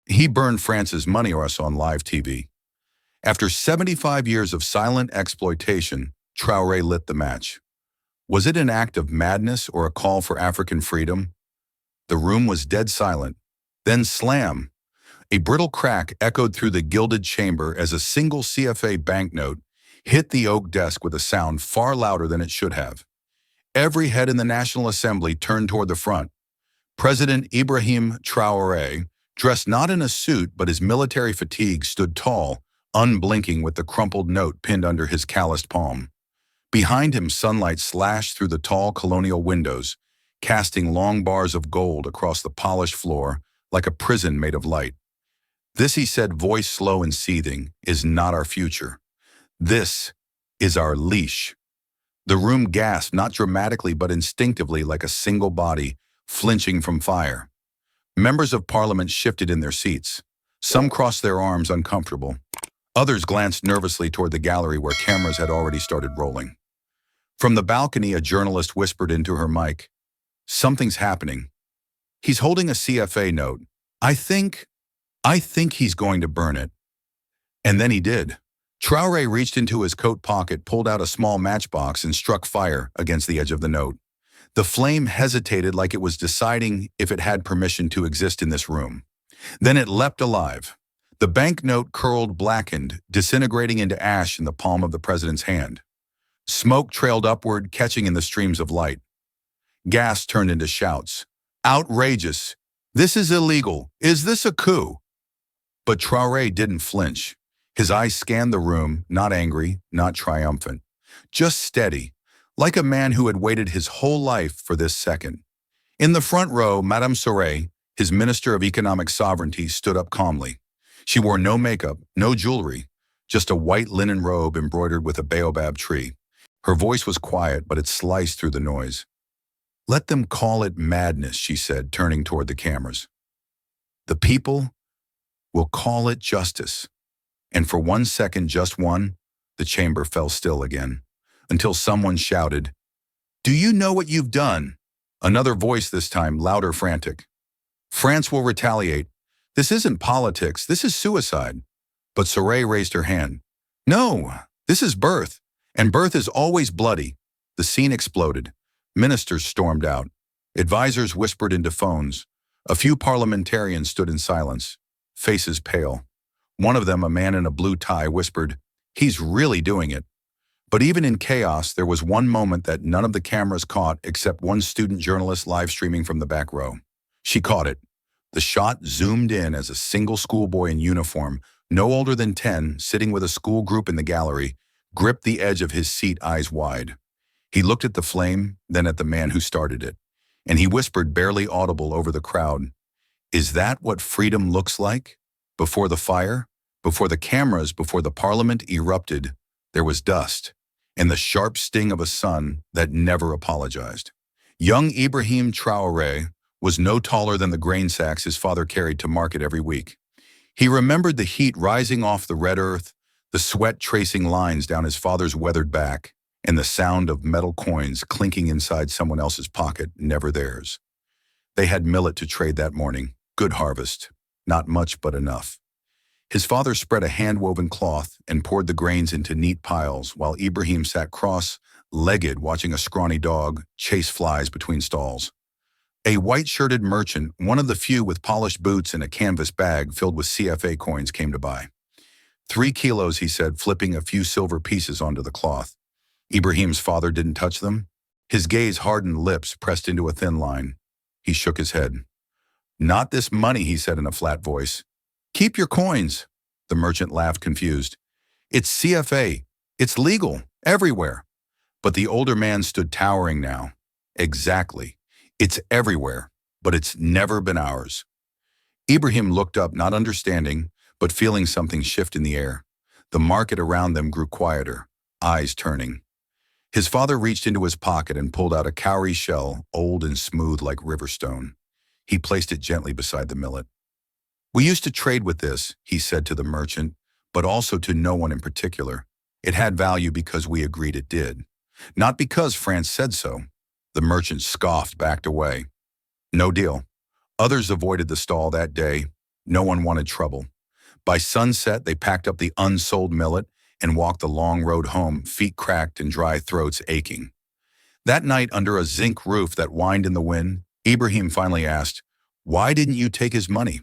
He burned France's money or us on live TV. After 75 years of silent exploitation, Traoré lit the match. Was it an act of madness or a call for African freedom? The room was dead silent. Then slam! A brittle crack echoed through the gilded chamber as a single CFA banknote hit the oak desk with a sound far louder than it should have. Every head in the National Assembly turned toward the front. President Ibrahim Traoré, dressed not in a suit but his military fatigue, stood tall, unblinking with the crumpled note pinned under his calloused palm. Behind him, sunlight slashed through the tall colonial windows, casting long bars of gold across the polished floor like a prison made of light. "This," he said, voice slow and seething, "is not our future. This is our leash." The room gasped, not dramatically but instinctively, like a single body flinching from fire. Members of Parliament shifted in their seats. Some crossed their arms, uncomfortable. Others glanced nervously toward the gallery where cameras had already started rolling. From the balcony, a journalist whispered into her mic, "Something's happening. He's holding a CFA note. I think he's going to burn it." And then he did. Traoré reached into his coat pocket, pulled out a small matchbox, and struck fire against the edge of the note. The flame hesitated, like it was deciding if it had permission to exist in this room. Then it leapt alive. The banknote curled, blackened, disintegrating into ash in the palm of the president's hand. Smoke trailed upward, catching in the streams of light. Gas turned into shouts. "Outrageous! This is illegal! Is this a coup?" But Traoré didn't flinch. His eyes scanned the room, not angry, not triumphant, just steady, like a man who had waited his whole life for this second. In the front row, Madame Traoré, his Minister of Economic Sovereignty, stood up calmly. She wore no makeup, no jewelry, just a white linen robe embroidered with a baobab tree. Her voice was quiet, but it sliced through the noise. "Let them call it madness," she said, turning toward the cameras. "The people will call it justice." And for 1 second, just one, the chamber fell still again, until someone shouted, "Do you know what you've done?" Another voice, this time louder, frantic. "France will retaliate. This isn't politics, this is suicide." But Traoré raised her hand. "No, this is birth, and birth is always bloody." The scene exploded. Ministers stormed out. Advisors whispered into phones. A few parliamentarians stood in silence, faces pale. One of them, a man in a blue tie, whispered, "He's really doing it." But even in chaos, there was one moment that none of the cameras caught except one student journalist live streaming from the back row. She caught it. The shot zoomed in as a single schoolboy in uniform, no older than 10, sitting with a school group in the gallery, gripped the edge of his seat, eyes wide. He looked at the flame, then at the man who started it, and he whispered, barely audible over the crowd, "Is that what freedom looks like? Before the fire, before the cameras, before the parliament erupted, there was dust, and the sharp sting of a sun that never apologized." Young Ibrahim Traoré was no taller than the grain sacks his father carried to market every week. He remembered the heat rising off the red earth, the sweat tracing lines down his father's weathered back, and the sound of metal coins clinking inside someone else's pocket, never theirs. They had millet to trade that morning, good harvest, not much but enough. His father spread a hand-woven cloth and poured the grains into neat piles, while Ibrahim sat cross-legged watching a scrawny dog chase flies between stalls. A white-shirted merchant, one of the few with polished boots and a canvas bag filled with CFA coins, came to buy. 3 kilos, he said, flipping a few silver pieces onto the cloth. Ibrahim's father didn't touch them. His gaze-hardened lips pressed into a thin line. He shook his head. "Not this money," he said in a flat voice. "Keep your coins." The merchant laughed, confused. "It's CFA. It's legal, everywhere." But the older man stood towering now. "Exactly. It's everywhere, but it's never been ours." Ibrahim looked up, not understanding, but feeling something shift in the air. The market around them grew quieter, eyes turning. His father reached into his pocket and pulled out a cowrie shell, old and smooth like river stone. He placed it gently beside the millet. "We used to trade with this," he said to the merchant, but also to no one in particular. "It had value because we agreed it did, not because France said so." The merchant scoffed, backed away. No deal. Others avoided the stall that day. No one wanted trouble. By sunset, they packed up the unsold millet and walked the long road home, feet cracked and dry throats aching. That night, under a zinc roof that whined in the wind, Ibrahim finally asked, "Why didn't you take his money?"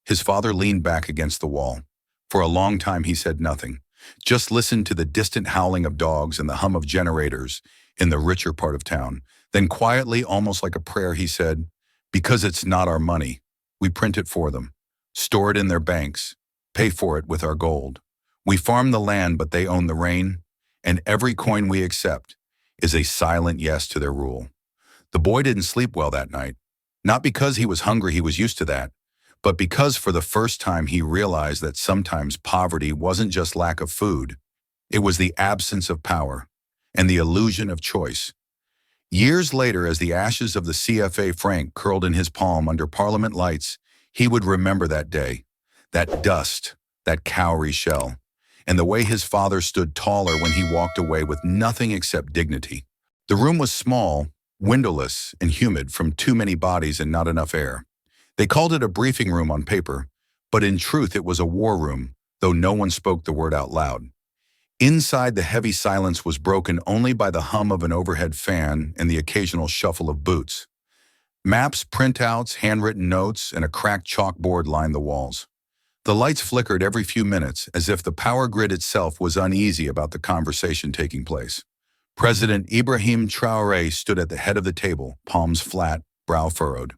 His father leaned back against the wall. For a long time, he said nothing, just listened to the distant howling of dogs and the hum of generators in the richer part of town. Then quietly, almost like a prayer, he said, "Because it's not our money. We print it for them, store it in their banks, pay for it with our gold. We farm the land, but they own the rain, and every coin we accept is a silent yes to their rule." The boy didn't sleep well that night. Not because he was hungry, he was used to that, but because for the first time he realized that sometimes poverty wasn't just lack of food, it was the absence of power and the illusion of choice. Years later, as the ashes of the CFA franc curled in his palm under Parliament lights, he would remember that day, that dust, that cowrie shell, and the way his father stood taller when he walked away with nothing except dignity. The room was small, windowless, and humid from too many bodies and not enough air. They called it a briefing room on paper, but in truth it was a war room, though no one spoke the word out loud. Inside, the heavy silence was broken only by the hum of an overhead fan and the occasional shuffle of boots. Maps, printouts, handwritten notes, and a cracked chalkboard lined the walls. The lights flickered every few minutes, as if the power grid itself was uneasy about the conversation taking place. President Ibrahim Traoré stood at the head of the table, palms flat, brow furrowed.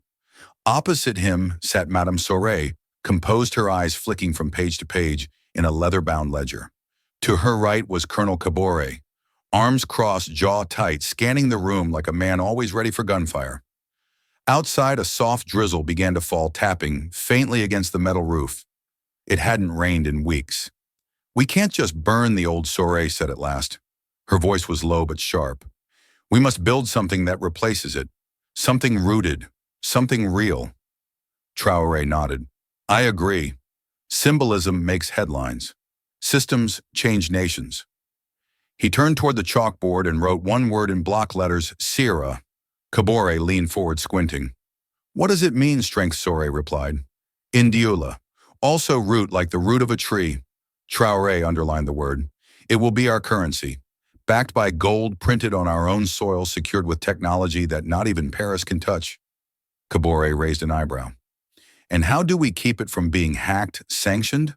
Opposite him sat Madame Soret, composed, her eyes flicking from page to page in a leather-bound ledger. To her right was Colonel Cabore, arms crossed, jaw tight, scanning the room like a man always ready for gunfire. Outside, a soft drizzle began to fall, tapping faintly against the metal roof. It hadn't rained in weeks. "We can't just burn," the old Soret said at last. Her voice was low but sharp. "We must build something that replaces it, something rooted, something real." Traoré nodded. "I agree. Symbolism makes headlines. Systems change nations." He turned toward the chalkboard and wrote one word in block letters, "Sira." Cabore leaned forward, squinting. "What does it mean?" Strength Soret replied. "Indiula. Also root, like the root of a tree." Traoré underlined the word. "It will be our currency, backed by gold printed on our own soil, secured with technology that not even Paris can touch." Cabore raised an eyebrow. "And how do we keep it from being hacked, sanctioned?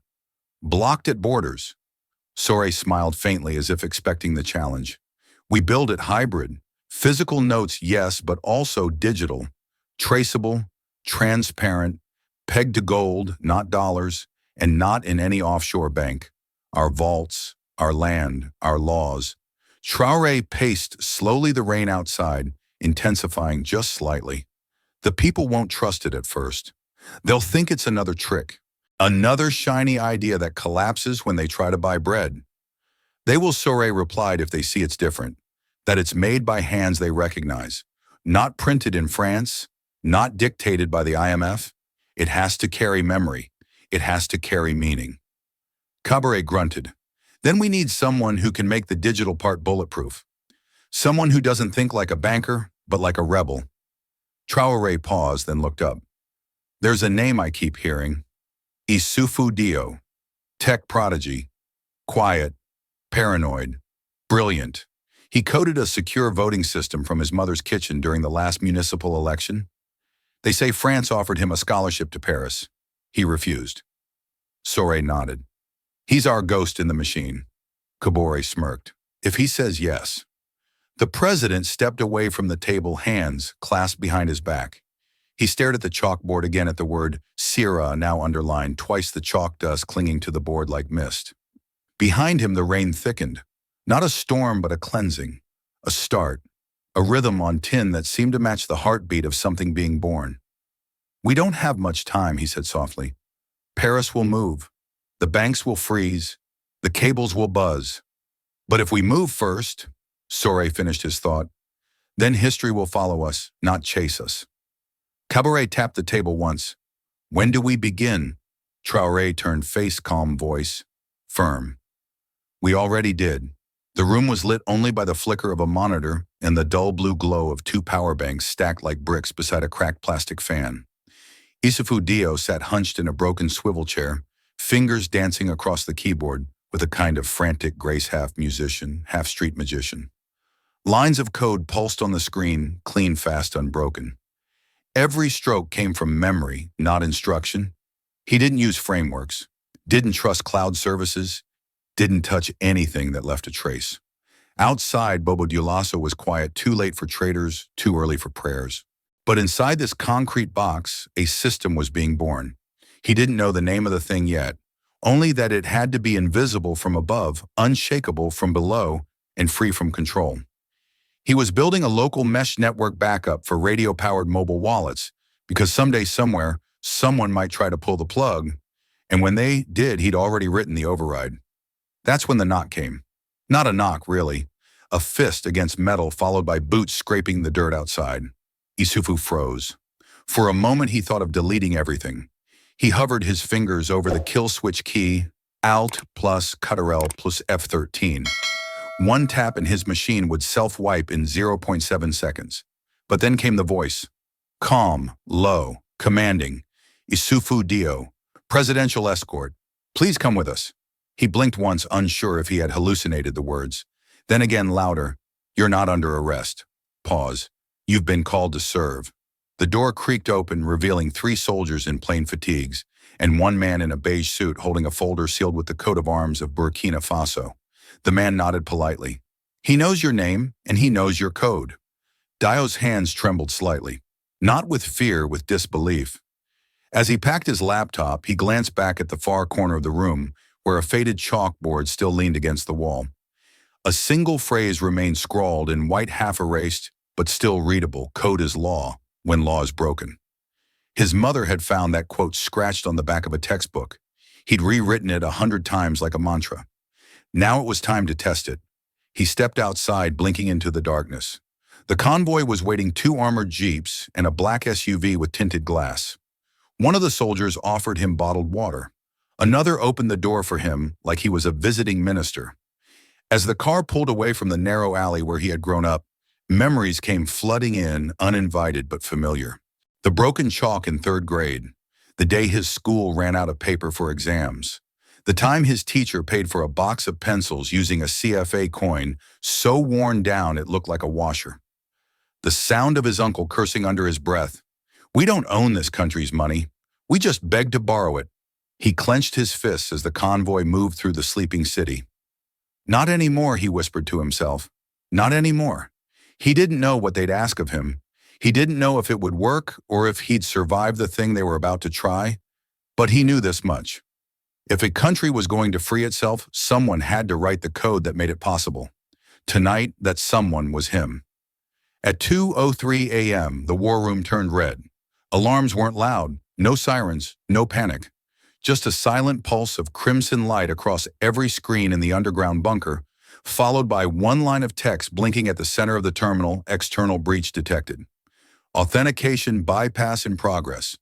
Blocked at borders?" Soret smiled faintly, as if expecting the challenge. "We build it hybrid. Physical notes, yes, but also digital. Traceable, transparent, pegged to gold, not dollars, and not in any offshore bank. Our vaults, our land, our laws." Traoré paced slowly, the rain outside, intensifying just slightly. "The people won't trust it at first. They'll think it's another trick. Another shiny idea that collapses when they try to buy bread. They will," Soret replied, "if they see it's different, that it's made by hands they recognize, not printed in France, not dictated by the IMF. It has to carry memory. It has to carry meaning." Cabore grunted. "Then we need someone who can make the digital part bulletproof. Someone who doesn't think like a banker, but like a rebel." Traoré paused, then looked up. "There's a name I keep hearing. Issoufou Dio. Tech prodigy. Quiet. Paranoid. Brilliant. He coded a secure voting system from his mother's kitchen during the last municipal election. They say France offered him a scholarship to Paris. He refused." Soret nodded. "He's our ghost in the machine." Cabore smirked. "If he says yes." The president stepped away from the table, hands clasped behind his back. He stared at the chalkboard again, at the word "Sira" now underlined, twice the chalk dust clinging to the board like mist. Behind him, the rain thickened. Not a storm, but a cleansing. A start. A rhythm on tin that seemed to match the heartbeat of something being born. "We don't have much time," he said softly. "Paris will move. The banks will freeze. The cables will buzz. But if we move first," Soret finished his thought, "then history will follow us, not chase us." Cabore tapped the table once. "When do we begin?" Traoré turned face, calm voice, firm. "We already did." The room was lit only by the flicker of a monitor and the dull blue glow of two power banks stacked like bricks beside a cracked plastic fan. Isufu Dio sat hunched in a broken swivel chair, fingers dancing across the keyboard with a kind of frantic grace, half musician, half street magician. Lines of code pulsed on the screen, clean, fast, unbroken. Every stroke came from memory, not instruction. He didn't use frameworks, didn't trust cloud services, didn't touch anything that left a trace. Outside, Bobo Dioulasso was quiet, too late for traders, too early for prayers. But inside this concrete box, a system was being born. He didn't know the name of the thing yet, only that it had to be invisible from above, unshakable from below, and free from control. He was building a local mesh network backup for radio-powered mobile wallets, because someday, somewhere, someone might try to pull the plug, and when they did, he'd already written the override. That's when the knock came. Not a knock, really. A fist against metal followed by boots scraping the dirt outside. Isufu froze. For a moment, he thought of deleting everything. He hovered his fingers over the kill switch key, Alt plus Ctrl plus F13. One tap and his machine would self-wipe in 0.7 seconds. But then came the voice. Calm, low, commanding. Isufu Dio, presidential escort. Please come with us. He blinked once, unsure if he had hallucinated the words. Then again louder. You're not under arrest. Pause. You've been called to serve. The door creaked open, revealing 3 soldiers in plain fatigues, and one man in a beige suit holding a folder sealed with the coat of arms of Burkina Faso. The man nodded politely. He knows your name, and he knows your code. Dio's hands trembled slightly. Not with fear, with disbelief. As he packed his laptop, he glanced back at the far corner of the room, where a faded chalkboard still leaned against the wall. A single phrase remained scrawled in white, half-erased, but still readable. Code is law, when law is broken. His mother had found that quote scratched on the back of a textbook. He'd rewritten it 100 times like a mantra. Now it was time to test it. He stepped outside, blinking into the darkness. The convoy was waiting 2 armored jeeps and a black SUV with tinted glass. One of the soldiers offered him bottled water. Another opened the door for him like he was a visiting minister. As the car pulled away from the narrow alley where he had grown up, memories came flooding in, uninvited but familiar. The broken chalk in 3rd grade, the day his school ran out of paper for exams, the time his teacher paid for a box of pencils using a CFA coin so worn down it looked like a washer. The sound of his uncle cursing under his breath. We don't own this country's money. We just beg to borrow it. He clenched his fists as the convoy moved through the sleeping city. Not anymore, he whispered to himself. Not anymore. He didn't know what they'd ask of him. He didn't know if it would work or if he'd survive the thing they were about to try. But he knew this much. If a country was going to free itself, someone had to write the code that made it possible. Tonight, that someone was him. At 2:03 a.m., the war room turned red. Alarms weren't loud, no sirens, no panic. Just a silent pulse of crimson light across every screen in the underground bunker, followed by one line of text blinking at the center of the terminal, external breach detected. Authentication bypass in progress.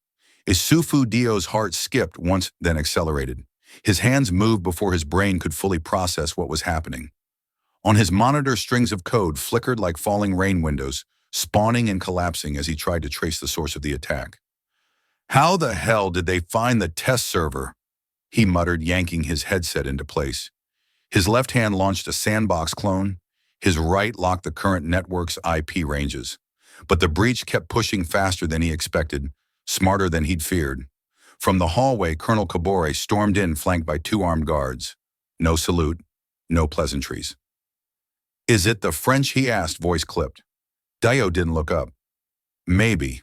Isufu Dio's heart skipped once, then accelerated. His hands moved before his brain could fully process what was happening. On his monitor, strings of code flickered like falling rain windows, spawning and collapsing as he tried to trace the source of the attack. How the hell did they find the test server? He muttered, yanking his headset into place. His left hand launched a sandbox clone. His right locked the current network's IP ranges. But the breach kept pushing faster than he expected, smarter than he'd feared. From the hallway, Colonel Kabore stormed in, flanked by 2 armed guards. No salute, no pleasantries. Is it the French, he asked, voice clipped. Dio didn't look up. Maybe.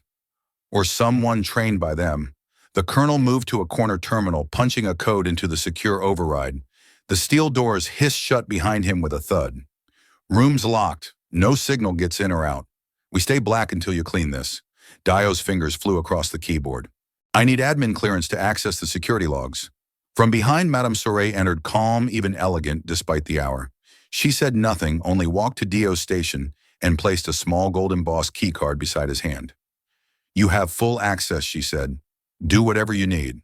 Or someone trained by them. The colonel moved to a corner terminal, punching a code into the secure override. The steel doors hissed shut behind him with a thud. Room's locked. No signal gets in or out. We stay black until you clean this. Dio's fingers flew across the keyboard. I need admin clearance to access the security logs. From behind, Madame Traoré entered, calm, even elegant, despite the hour. She said nothing, only walked to Dio's station and placed a small gold-embossed keycard beside his hand. You have full access, she said. Do whatever you need.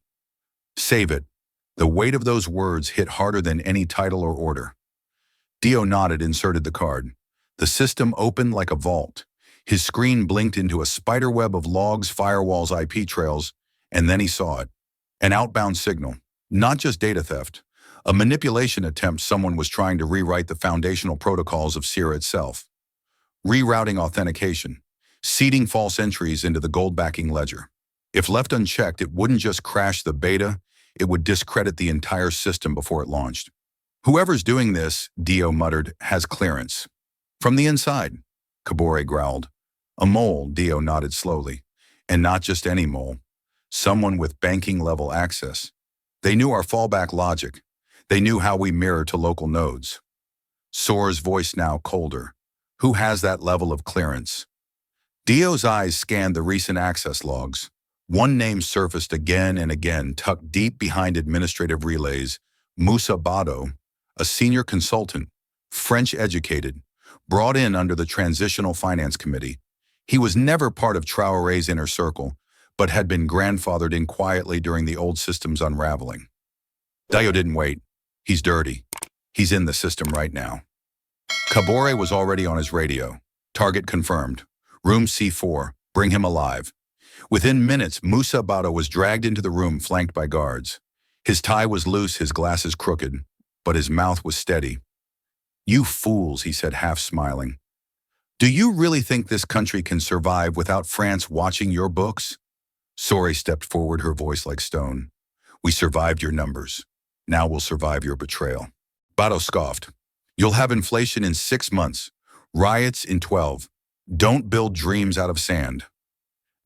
Save it. The weight of those words hit harder than any title or order. Dio nodded, inserted the card. The system opened like a vault. His screen blinked into a spiderweb of logs, firewalls, IP trails, And then he saw it. An outbound signal. Not just data theft. A manipulation attempt. Someone was trying to rewrite the foundational protocols of Sierra itself. Rerouting authentication. Seeding false entries into the gold backing ledger. If left unchecked, it wouldn't just crash the beta, it would discredit the entire system before it launched. Whoever's doing this, Dio muttered, has clearance. From the inside, Kabore growled. A mole, Dio nodded slowly. And not just any mole. Someone with banking-level access. They knew our fallback logic. They knew how we mirror to local nodes. Soar's voice now colder. Who has that level of clearance? Dio's eyes scanned the recent access logs. One name surfaced again and again, tucked deep behind administrative relays. Moussa Bado, a senior consultant, French-educated, brought in under the Transitional Finance Committee. He was never part of Traoré's inner circle, but had been grandfathered in quietly during the old system's unraveling. Dio didn't wait. He's dirty. He's in the system right now. Kabore was already on his radio. Target confirmed. Room C4. Bring him alive. Within minutes, Moussa Bado was dragged into the room flanked by guards. His tie was loose, his glasses crooked, but his mouth was steady. "You fools," he said, half smiling. "Do you really think this country can survive without France watching your books?" Sori stepped forward, her voice like stone. "We survived your numbers. Now we'll survive your betrayal." Bado scoffed. "You'll have inflation in 6 months. Riots in 12. Don't build dreams out of sand."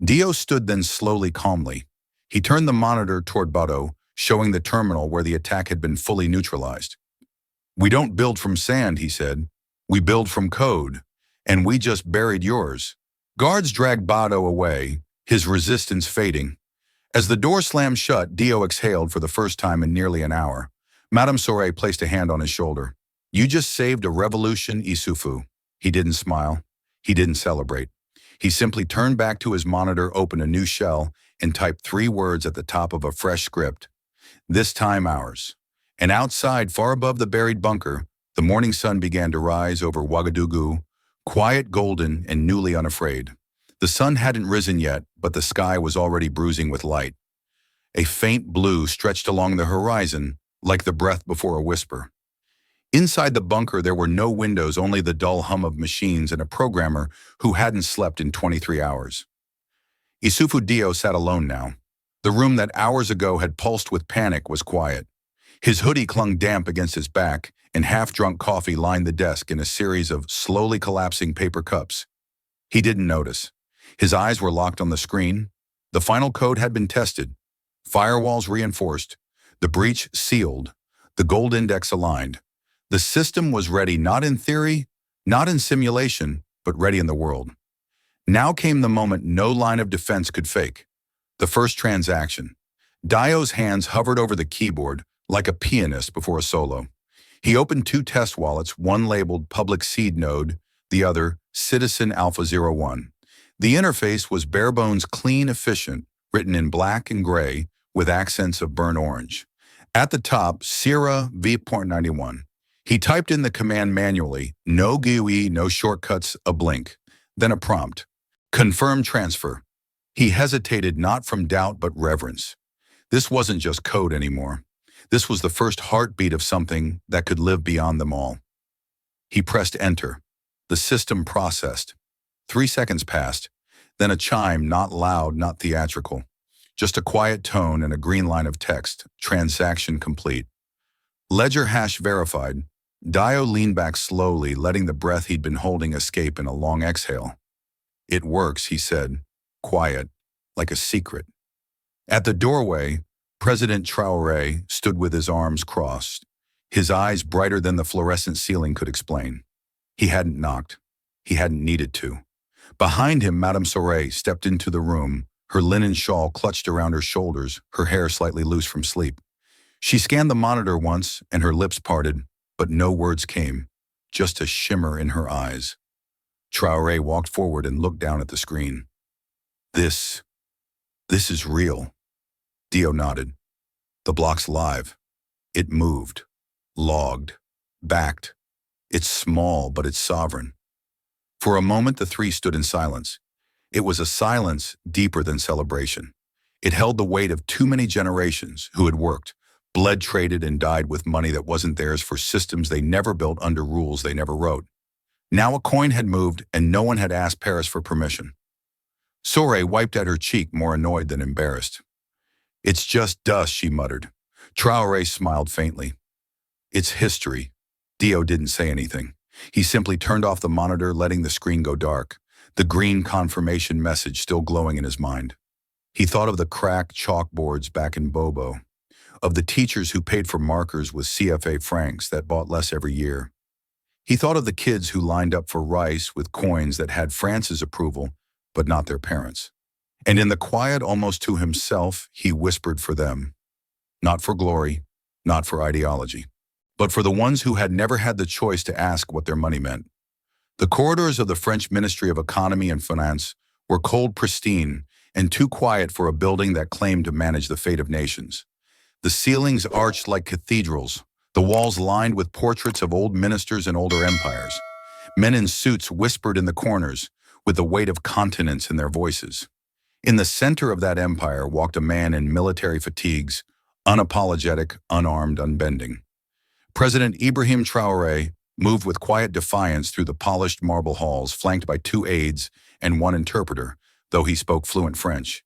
Dio stood then slowly, calmly. He turned the monitor toward Bado, showing the terminal where the attack had been fully neutralized. "We don't build from sand," he said. "We build from code. And we just buried yours." Guards dragged Bado away, his resistance fading. As the door slammed shut, Dio exhaled for the first time in nearly an hour. Madame Traoré placed a hand on his shoulder. "You just saved a revolution, Issoufou." He didn't smile. He didn't celebrate. He simply turned back to his monitor, opened a new shell, and typed 3 words at the top of a fresh script. "This time ours." And outside, far above the buried bunker, the morning sun began to rise over Ouagadougou, quiet, golden, and newly unafraid. The sun hadn't risen yet, but the sky was already bruising with light. A faint blue stretched along the horizon, like the breath before a whisper. Inside the bunker, there were no windows, only the dull hum of machines and a programmer who hadn't slept in 23 hours. Issoufou Dio sat alone now. The room that hours ago had pulsed with panic was quiet. His hoodie clung damp against his back, and half-drunk coffee lined the desk in a series of slowly collapsing paper cups. He didn't notice. His eyes were locked on the screen. The final code had been tested. Firewalls reinforced. The breach sealed. The gold index aligned. The system was ready, not in theory, not in simulation, but ready in the world. Now came the moment no line of defense could fake. The first transaction. Dio's hands hovered over the keyboard like a pianist before a solo. He opened 2 test wallets, one labeled Public Seed Node, the other Citizen Alpha 01. The interface was barebones clean, efficient, written in black and gray with accents of burnt orange. At the top, Sierra V.91. He typed in the command manually, no GUI, no shortcuts, a blink, then a prompt. Confirm transfer. He hesitated, not from doubt but reverence. This wasn't just code anymore. This was the first heartbeat of something that could live beyond them all. He pressed enter. The system processed. 3 seconds passed, then a chime, not loud, not theatrical. Just a quiet tone and a green line of text, transaction complete. Ledger hash verified. Dio leaned back slowly, letting the breath he'd been holding escape in a long exhale. "It works," he said, quiet, like a secret. At the doorway, President Traoré stood with his arms crossed, his eyes brighter than the fluorescent ceiling could explain. He hadn't knocked. He hadn't needed to. Behind him, Madame Traoré stepped into the room, her linen shawl clutched around her shoulders, her hair slightly loose from sleep. She scanned the monitor once, and her lips parted, but no words came, just a shimmer in her eyes. Traoré walked forward and looked down at the screen. This is real." Dio nodded. "The block's live. It moved, logged, backed. It's small, but it's sovereign." For a moment, the 3 stood in silence. It was a silence deeper than celebration. It held the weight of too many generations who had worked, bled, traded, and died with money that wasn't theirs for systems they never built under rules they never wrote. Now a coin had moved, and no one had asked Paris for permission. Traoré wiped at her cheek, more annoyed than embarrassed. "It's just dust," she muttered. Traoré smiled faintly. "It's history." Dio didn't say anything. He simply turned off the monitor, letting the screen go dark, the green confirmation message still glowing in his mind. He thought of the cracked chalkboards back in Bobo, of the teachers who paid for markers with CFA francs that bought less every year. He thought of the kids who lined up for rice with coins that had France's approval, but not their parents. And in the quiet, almost to himself, he whispered for them. Not for glory, not for ideology, but for the ones who had never had the choice to ask what their money meant. The corridors of the French Ministry of Economy and Finance were cold, pristine, and too quiet for a building that claimed to manage the fate of nations. The ceilings arched like cathedrals, the walls lined with portraits of old ministers and older empires. Men in suits whispered in the corners, with the weight of continents in their voices. In the center of that empire walked a man in military fatigues, unapologetic, unarmed, unbending. President Ibrahim Traoré moved with quiet defiance through the polished marble halls, flanked by 2 aides and 1 interpreter, though he spoke fluent French.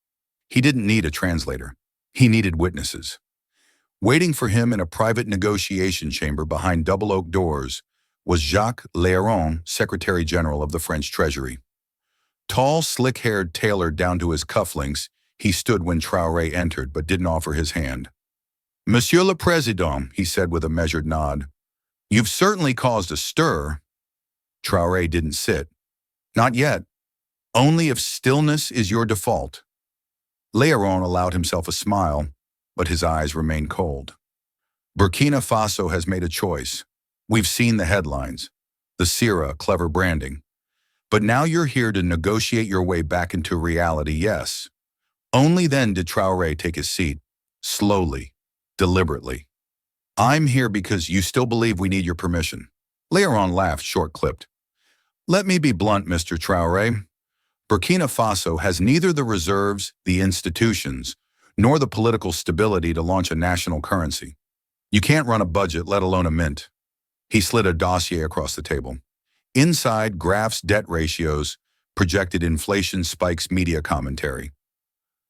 He didn't need a translator. He needed witnesses. Waiting for him in a private negotiation chamber behind double oak doors was Jacques Léron, Secretary General of the French Treasury. Tall, slick-haired, tailored down to his cufflinks, he stood when Traoré entered but didn't offer his hand. "Monsieur le Président," he said with a measured nod, "you've certainly caused a stir." Traoré didn't sit. "Not yet. Only if stillness is your default." Léron allowed himself a smile, but his eyes remained cold. "Burkina Faso has made a choice. We've seen the headlines. The CFA, clever branding. But now you're here to negotiate your way back into reality, yes." Only then did Traoré take his seat, slowly, deliberately. "I'm here because you still believe we need your permission." Léron laughed, short-clipped. "Let me be blunt, Mr. Traoré. Burkina Faso has neither the reserves, the institutions, nor the political stability to launch a national currency. You can't run a budget, let alone a mint." He slid a dossier across the table. Inside, graphs, debt ratios, projected inflation spikes, media commentary.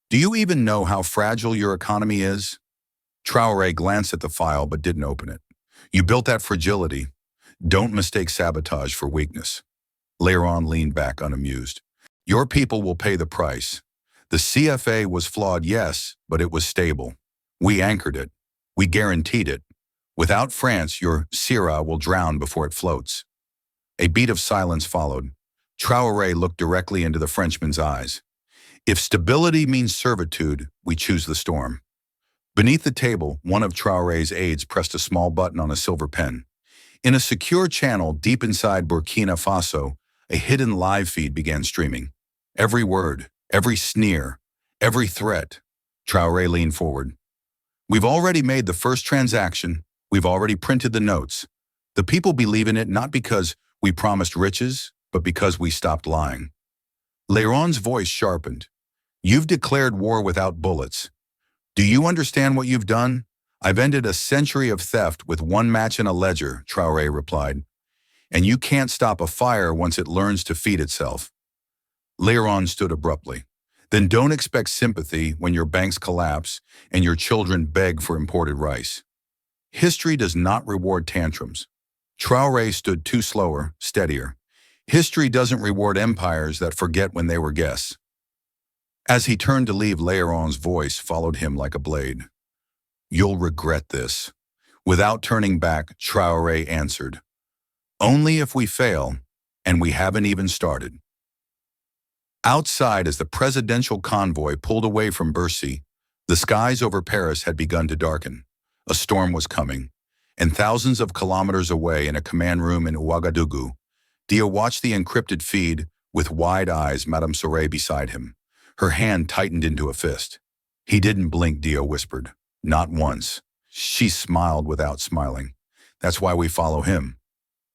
"Do you even know how fragile your economy is?" Traoré glanced at the file but didn't open it. "You built that fragility. Don't mistake sabotage for weakness." Léron leaned back, unamused. "Your people will pay the price. The CFA was flawed, yes, but it was stable. We anchored it. We guaranteed it. Without France, your CFA will drown before it floats." A beat of silence followed. Traoré looked directly into the Frenchman's eyes. "If stability means servitude, we choose the storm." Beneath the table, one of Traoré's aides pressed a small button on a silver pen. In a secure channel deep inside Burkina Faso, a hidden live feed began streaming. Every word, every sneer, every threat. Traoré leaned forward. "We've already made the first transaction. We've already printed the notes. The people believe in it not because we promised riches, but because we stopped lying." Léron's voice sharpened. "You've declared war without bullets. Do you understand what you've done?" "I've ended a century of theft with 1 match in a ledger," Traoré replied. "And you can't stop a fire once it learns to feed itself." Léron stood abruptly. "Then don't expect sympathy when your banks collapse and your children beg for imported rice. History does not reward tantrums." Traoré stood slower, steadier. "History doesn't reward empires that forget when they were guests." As he turned to leave, Léron's voice followed him like a blade. "You'll regret this." Without turning back, Traoré answered, "Only if we fail, and we haven't even started." Outside, as the presidential convoy pulled away from Bercy, the skies over Paris had begun to darken. A storm was coming, and thousands of kilometers away in a command room in Ouagadougou, Dio watched the encrypted feed with wide eyes, Madame Traoré beside him. Her hand tightened into a fist. "He didn't blink," Dio whispered. "Not once." She smiled without smiling. "That's why we follow him."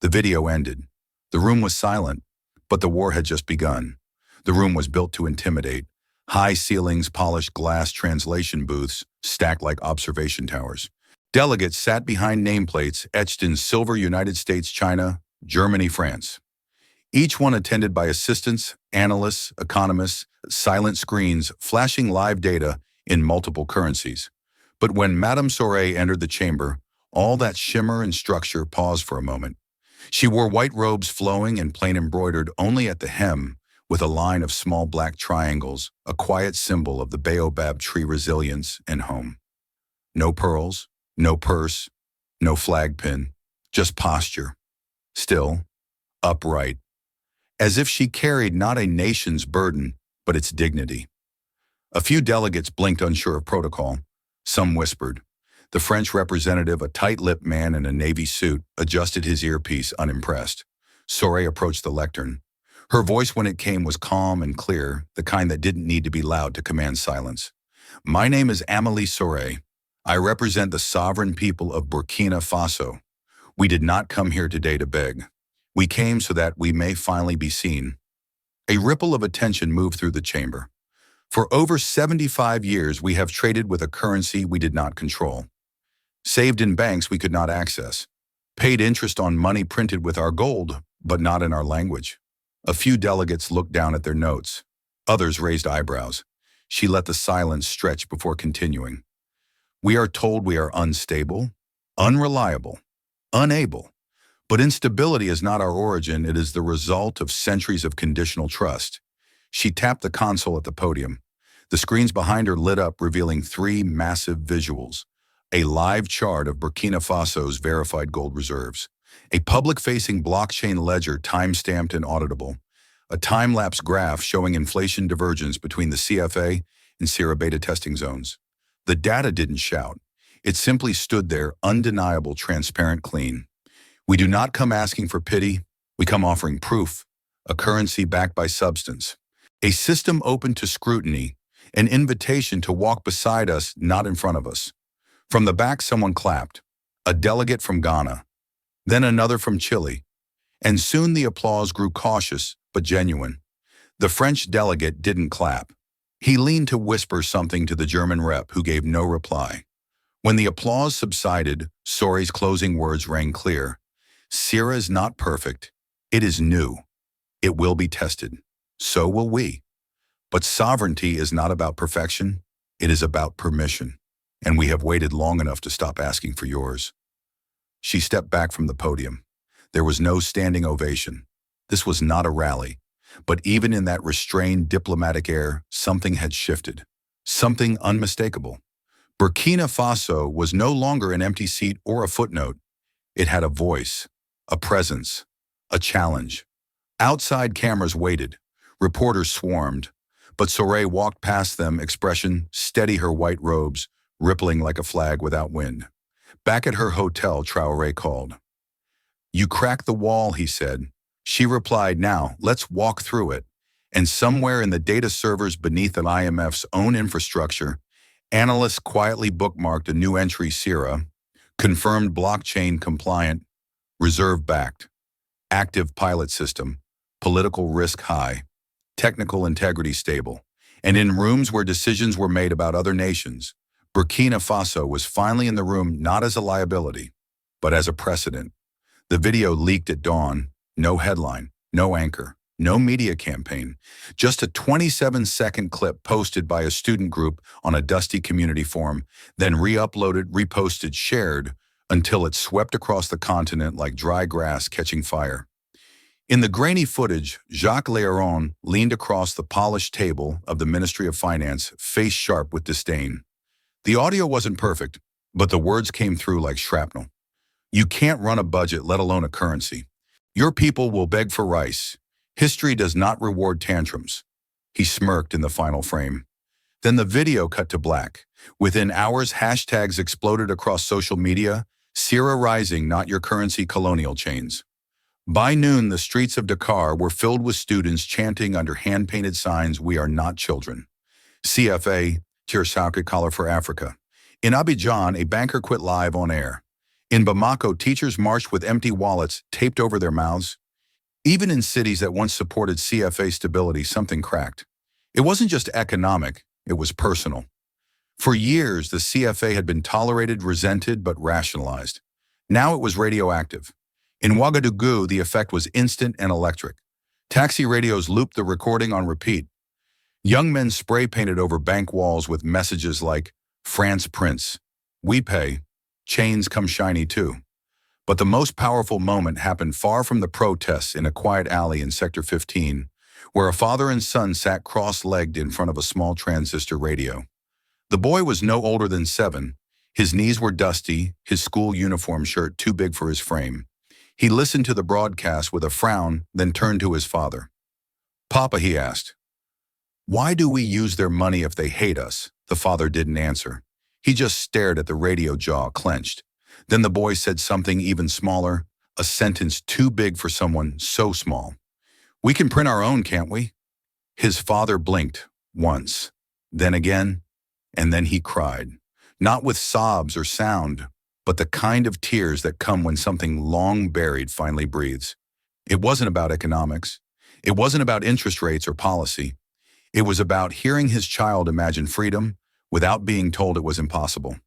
The video ended. The room was silent, but the war had just begun. The room was built to intimidate. High ceilings, polished glass translation booths stacked like observation towers. Delegates sat behind nameplates etched in silver United States, China, Germany, France. Each one attended by assistants, analysts, economists, silent screens flashing live data in multiple currencies. But when Madame Soray entered the chamber, all that shimmer and structure paused for a moment. She wore white robes flowing and plain embroidered only at the hem, with a line of small black triangles, a quiet symbol of the baobab tree resilience and home. No pearls, no purse, no flag pin, just posture. Still, upright, as if she carried not a nation's burden, but its dignity. A few delegates blinked unsure of protocol. Some whispered. The French representative, a tight-lipped man in a navy suit, adjusted his earpiece, unimpressed. Soray approached the lectern. Her voice when it came was calm and clear, the kind that didn't need to be loud to command silence. My name is Amélie Soray. I represent the sovereign people of Burkina Faso. We did not come here today to beg. We came so that we may finally be seen. A ripple of attention moved through the chamber. For over 75 years, we have traded with a currency we did not control. Saved in banks we could not access. Paid interest on money printed with our gold, but not in our language. A few delegates looked down at their notes. Others raised eyebrows. She let the silence stretch before continuing. We are told we are unstable, unreliable, unable. But instability is not our origin, it is the result of centuries of conditional trust. She tapped the console at the podium. The screens behind her lit up, revealing three massive visuals. A live chart of Burkina Faso's verified gold reserves. A public-facing blockchain ledger time-stamped and auditable. A time-lapse graph showing inflation divergence between the CFA and Sierra beta testing zones. The data didn't shout. It simply stood there, undeniable, transparent, clean. We do not come asking for pity. We come offering proof, a currency backed by substance, a system open to scrutiny, an invitation to walk beside us, not in front of us. From the back, someone clapped, a delegate from Ghana, then another from Chile, and soon the applause grew cautious but genuine. The French delegate didn't clap. He leaned to whisper something to the German rep, who gave no reply. When the applause subsided, Soray's closing words rang clear. Sierra is not perfect. It is new. It will be tested. So will we. But sovereignty is not about perfection. It is about permission. And we have waited long enough to stop asking for yours. She stepped back from the podium. There was no standing ovation. This was not a rally. But even in that restrained diplomatic air, something had shifted. Something unmistakable. Burkina Faso was no longer an empty seat or a footnote. It had a voice, a presence, a challenge. Outside cameras waited. Reporters swarmed. But Soray walked past them, expression steady, her white robes, rippling like a flag without wind. Back at her hotel, Traoré called. You cracked the wall, he said. She replied, now, let's walk through it. And somewhere in the data servers beneath an IMF's own infrastructure, analysts quietly bookmarked a new entry: Sierra, confirmed blockchain compliant, reserve-backed, active pilot system, political risk high, technical integrity stable. And in rooms where decisions were made about other nations, Burkina Faso was finally in the room, not as a liability, but as a precedent. The video leaked at dawn. No headline, no anchor, no media campaign, just a 27-second clip posted by a student group on a dusty community forum, then re-uploaded, reposted, shared, until it swept across the continent like dry grass catching fire. In the grainy footage, Jacques Léron leaned across the polished table of the Ministry of Finance, face sharp with disdain. The audio wasn't perfect, but the words came through like shrapnel. You can't run a budget, let alone a currency. Your people will beg for rice. History does not reward tantrums. He smirked in the final frame. Then the video cut to black. Within hours, hashtags exploded across social media. Sierra rising, not your currency, colonial chains. By noon, the streets of Dakar were filled with students chanting under hand-painted signs, we are not children. CFA, Tirsauke Collar for Africa. In Abidjan, a banker quit live on air. In Bamako, teachers marched with empty wallets taped over their mouths. Even in cities that once supported CFA stability, something cracked. It wasn't just economic, it was personal. For years, the CFA had been tolerated, resented, but rationalized. Now it was radioactive. In Ouagadougou, the effect was instant and electric. Taxi radios looped the recording on repeat. Young men spray-painted over bank walls with messages like, "France prince, we pay, chains come shiny too." But the most powerful moment happened far from the protests in a quiet alley in Sector 15, where a father and son sat cross-legged in front of a small transistor radio. The boy was no older than 7. His knees were dusty, his school uniform shirt too big for his frame. He listened to the broadcast with a frown, then turned to his father. "Papa," he asked, "why do we use their money if they hate us?" The father didn't answer. He just stared at the radio, jaw clenched. Then the boy said something even smaller, a sentence too big for someone so small. "We can print our own, can't we?" His father blinked once, then again, and then he cried. Not with sobs or sound, but the kind of tears that come when something long buried finally breathes. It wasn't about economics. It wasn't about interest rates or policy. It was about hearing his child imagine freedom without being told it was impossible.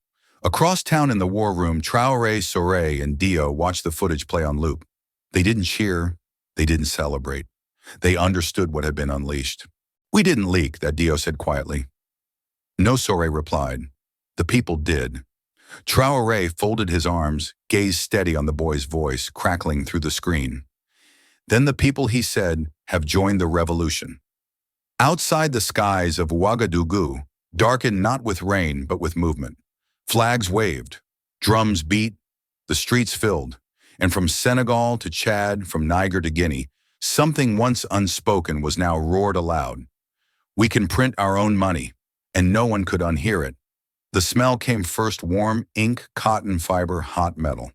Across town in the war room, Traoré, Soré, and Dio watched the footage play on loop. They didn't cheer. They didn't celebrate. They understood what had been unleashed. "We didn't leak," that Dio said quietly. "No," Soré replied. "The people did." Traoré folded his arms, gazed steady on the boy's voice, crackling through the screen. "Then the people," he said, "have joined the revolution." Outside the skies of Ouagadougou, darkened not with rain but with movement. Flags waved, drums beat, the streets filled, and from Senegal to Chad, from Niger to Guinea, something once unspoken was now roared aloud. "We can print our own money," and no one could unhear it. The smell came first: warm ink, cotton fiber, hot metal.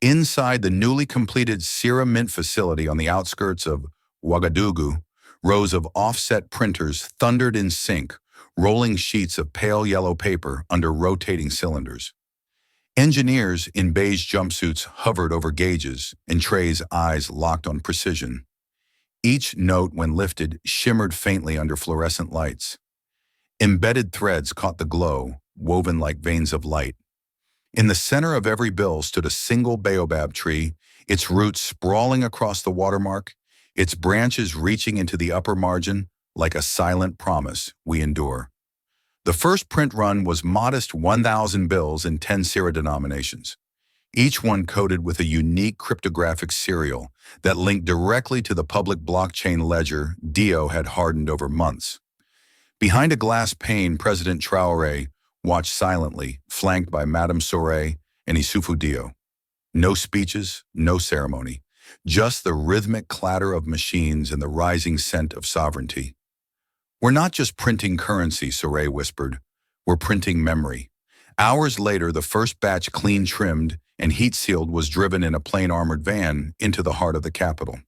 Inside the newly completed Sierra Mint facility on the outskirts of Ouagadougou, rows of offset printers thundered in sync, rolling sheets of pale yellow paper under rotating cylinders. Engineers in beige jumpsuits hovered over gauges, and Trey's eyes locked on precision. Each note, when lifted, shimmered faintly under fluorescent lights. Embedded threads caught the glow, woven like veins of light. In the center of every bill stood a single baobab tree, its roots sprawling across the watermark, its branches reaching into the upper margin like a silent promise: we endure. The first print run was modest 1,000 bills in 10 Sierra denominations, each one coded with a unique cryptographic serial that linked directly to the public blockchain ledger Dio had hardened over months. Behind a glass pane, President Traoré watched silently, flanked by Madame Soré and Issoufou Dio. No speeches, no ceremony, just the rhythmic clatter of machines and the rising scent of sovereignty. "We're not just printing currency," Soré whispered. "We're printing memory." Hours later, the first batch, clean trimmed and heat-sealed, was driven in a plain armored van into the heart of the capital.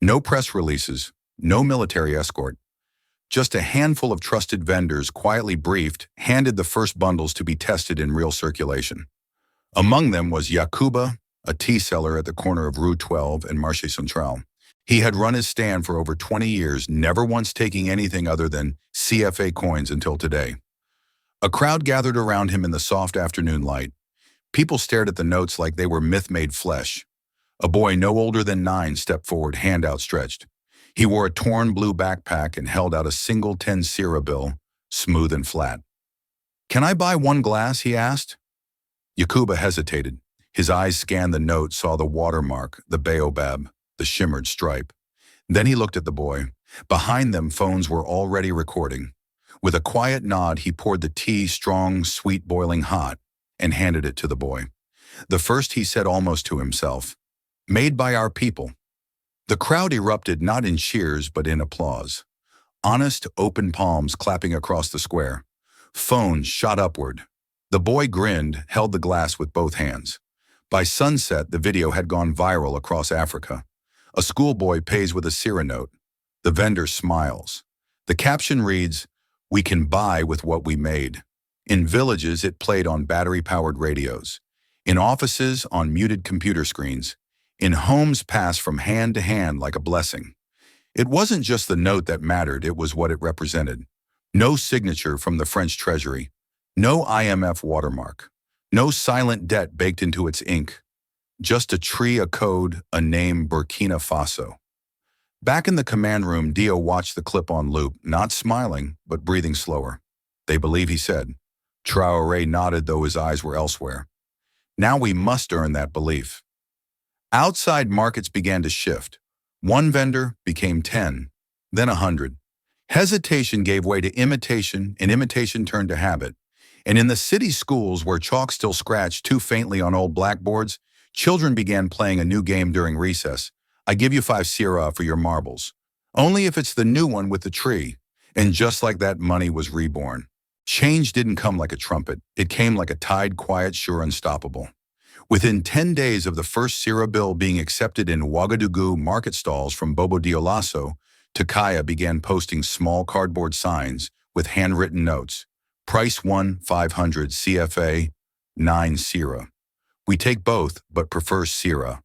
No press releases, no military escort. Just a handful of trusted vendors, quietly briefed, handed the first bundles to be tested in real circulation. Among them was Yakuba, a tea seller at the corner of Rue 12 and Marché Central. He had run his stand for over 20 years, never once taking anything other than CFA coins until today. A crowd gathered around him in the soft afternoon light. People stared at the notes like they were myth-made flesh. A boy no older than 9 stepped forward, hand outstretched. He wore a torn blue backpack and held out a single 10 Sierra bill, smooth and flat. "Can I buy one glass?" he asked. Yakuba hesitated. His eyes scanned the note, saw the watermark, the baobab, the shimmered stripe. Then he looked at the boy. Behind them, phones were already recording. With a quiet nod, he poured the tea, strong, sweet, boiling hot, and handed it to the boy. The first he said almost to himself, "Made by our people." The crowd erupted, not in cheers but in applause. Honest, open palms clapping across the square. Phones shot upward. The boy grinned, held the glass with both hands. By sunset, the video had gone viral across Africa. A schoolboy pays with a Sierra note. The vendor smiles. The caption reads, "We can buy with what we made." In villages, it played on battery-powered radios. In offices, on muted computer screens. In homes, passed from hand to hand like a blessing. It wasn't just the note that mattered, it was what it represented. No signature from the French Treasury, no IMF watermark, no silent debt baked into its ink, just a tree, a code, a name, Burkina Faso. Back in the command room, Dio watched the clip on loop, not smiling, but breathing slower. They believe, he said. Traoré nodded, though his eyes were elsewhere. Now we must earn that belief. Outside markets began to shift. One vendor became 10, then 100. Hesitation gave way to imitation, and imitation turned to habit. And in the city schools where chalk still scratched too faintly on old blackboards, children began playing a new game during recess. I give you 5 sira for your marbles. Only if it's the new one with the tree. And just like that, money was reborn. Change didn't come like a trumpet. It came like a tide, quiet, sure, unstoppable. Within 10 days of the first sira bill being accepted in Ouagadougou market stalls from Bobo Dioulasso, Takaya began posting small cardboard signs with handwritten notes. Price 1, 500 CFA, 9 sira. We take both, but prefer sira.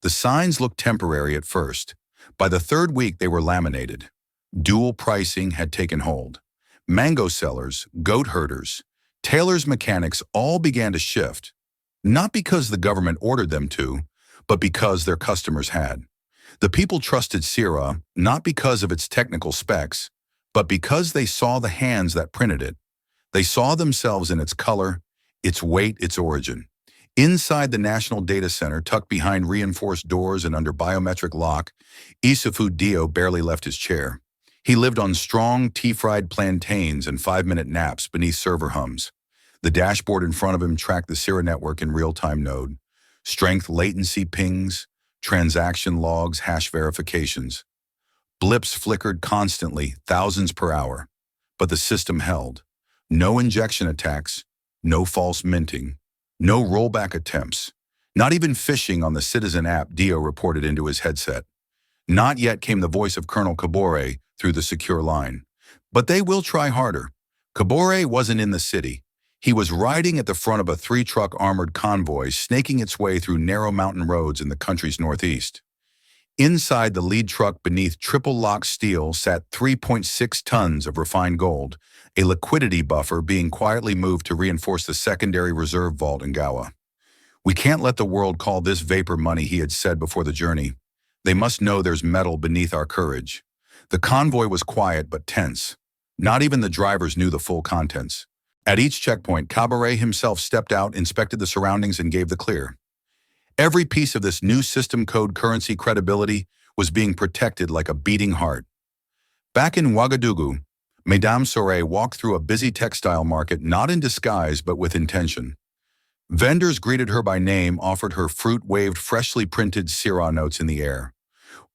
The signs looked temporary at first. By the third week, they were laminated. Dual pricing had taken hold. Mango sellers, goat herders, tailors, mechanics all began to shift. Not because the government ordered them to, but because their customers had. The people trusted sira not because of its technical specs, but because they saw the hands that printed it. They saw themselves in its color, its weight, its origin. Inside the National Data Center, tucked behind reinforced doors and under biometric lock, Isufu Dio barely left his chair. He lived on strong, tea-fried plantains and 5-minute naps beneath server hums. The dashboard in front of him tracked the sira network in real-time node. Strength latency pings, transaction logs, hash verifications. Blips flickered constantly, thousands per hour. But the system held. No injection attacks, no false minting. No rollback attempts. Not even phishing on the Citizen app, Dio reported into his headset. Not yet, came the voice of Colonel Kabore through the secure line. But they will try harder. Kabore wasn't in the city. He was riding at the front of a 3-truck armored convoy, snaking its way through narrow mountain roads in the country's northeast. Inside the lead truck, beneath triple-lock steel, sat 3.6 tons of refined gold, a liquidity buffer being quietly moved to reinforce the secondary reserve vault in Gawa. We can't let the world call this vapor money, he had said before the journey. They must know there's metal beneath our courage. The convoy was quiet but tense. Not even the drivers knew the full contents. At each checkpoint, Kabore himself stepped out, inspected the surroundings, and gave the clear. Every piece of this new system code currency credibility was being protected like a beating heart. Back in Ouagadougou, Madame Soray walked through a busy textile market, not in disguise but with intention. Vendors greeted her by name, offered her fruit, waved freshly printed sira notes in the air.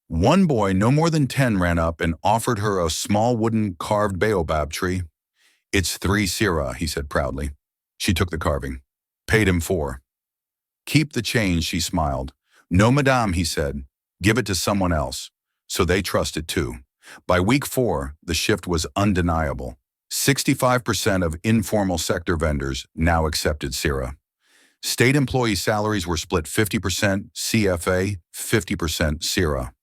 One boy, no more than 10, ran up and offered her a small wooden carved baobab tree. It's 3 sira, he said proudly. She took the carving. Paid him 4. Keep the change, she smiled. No, madame, he said. Give it to someone else. So they trusted too. By week 4, the shift was undeniable. 65% of informal sector vendors now accepted sira. State employee salaries were split 50% CFA, 50% sira.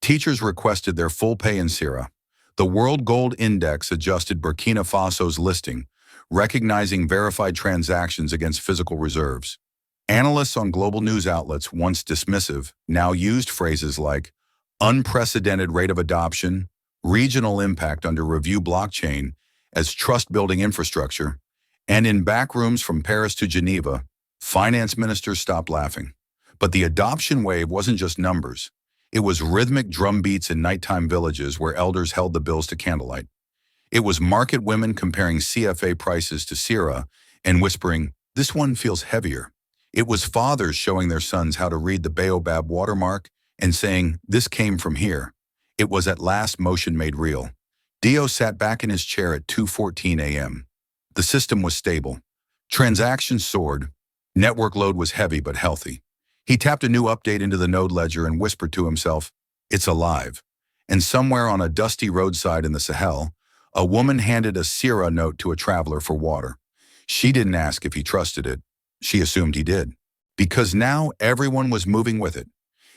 Teachers requested their full pay in sira. The World Gold Index adjusted Burkina Faso's listing, recognizing verified transactions against physical reserves. Analysts on global news outlets, once dismissive, now used phrases like unprecedented rate of adoption, regional impact under review blockchain as trust-building infrastructure, and in backrooms from Paris to Geneva, finance ministers stopped laughing. But the adoption wave wasn't just numbers. It was rhythmic drum beats in nighttime villages where elders held the bills to candlelight. It was market women comparing CFA prices to sira and whispering, "This one feels heavier." It was fathers showing their sons how to read the baobab watermark and saying, "This came from here." It was at last motion made real. Dio sat back in his chair at 2:14 a.m. The system was stable. Transactions soared. Network load was heavy but healthy. He tapped a new update into the node ledger and whispered to himself, "It's alive." And somewhere on a dusty roadside in the Sahel, a woman handed a sira note to a traveler for water. She didn't ask if he trusted it. She assumed he did. Because now everyone was moving with it.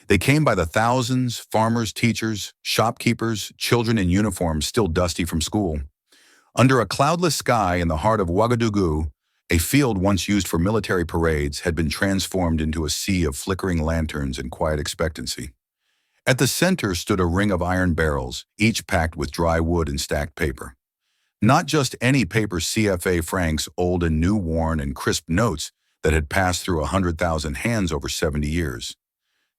They came by the thousands, farmers, teachers, shopkeepers, children in uniforms still dusty from school. Under a cloudless sky in the heart of Ouagadougou, a field once used for military parades had been transformed into a sea of flickering lanterns and quiet expectancy. At the center stood a ring of iron barrels, each packed with dry wood and stacked paper. Not just any paper CFA francs, old and new, worn and crisp notes that had passed through 100,000 hands over 70 years.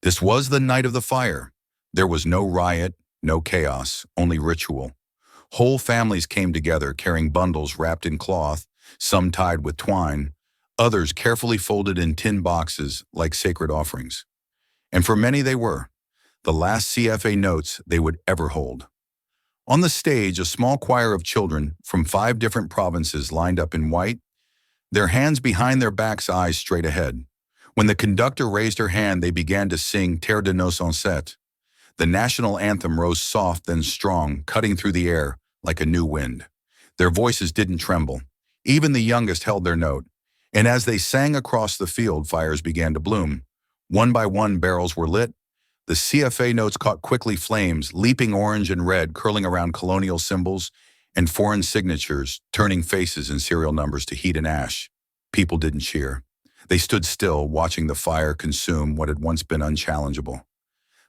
This was the night of the fire. There was no riot, no chaos, only ritual. Whole families came together carrying bundles wrapped in cloth, some tied with twine, others carefully folded in tin boxes like sacred offerings. And for many they were the last CFA notes they would ever hold. On the stage, a small choir of children from 5 different provinces lined up in white, their hands behind their backs, eyes straight ahead. When the conductor raised her hand, they began to sing Terre de nos ancêtres. The national anthem rose soft then strong, cutting through the air like a new wind. Their voices didn't tremble. Even the youngest held their note. And as they sang across the field, fires began to bloom. One by one, barrels were lit. The CFA notes caught quickly flames, leaping orange and red, curling around colonial symbols and foreign signatures, turning faces and serial numbers to heat and ash. People didn't cheer. They stood still, watching the fire consume what had once been unchallengeable.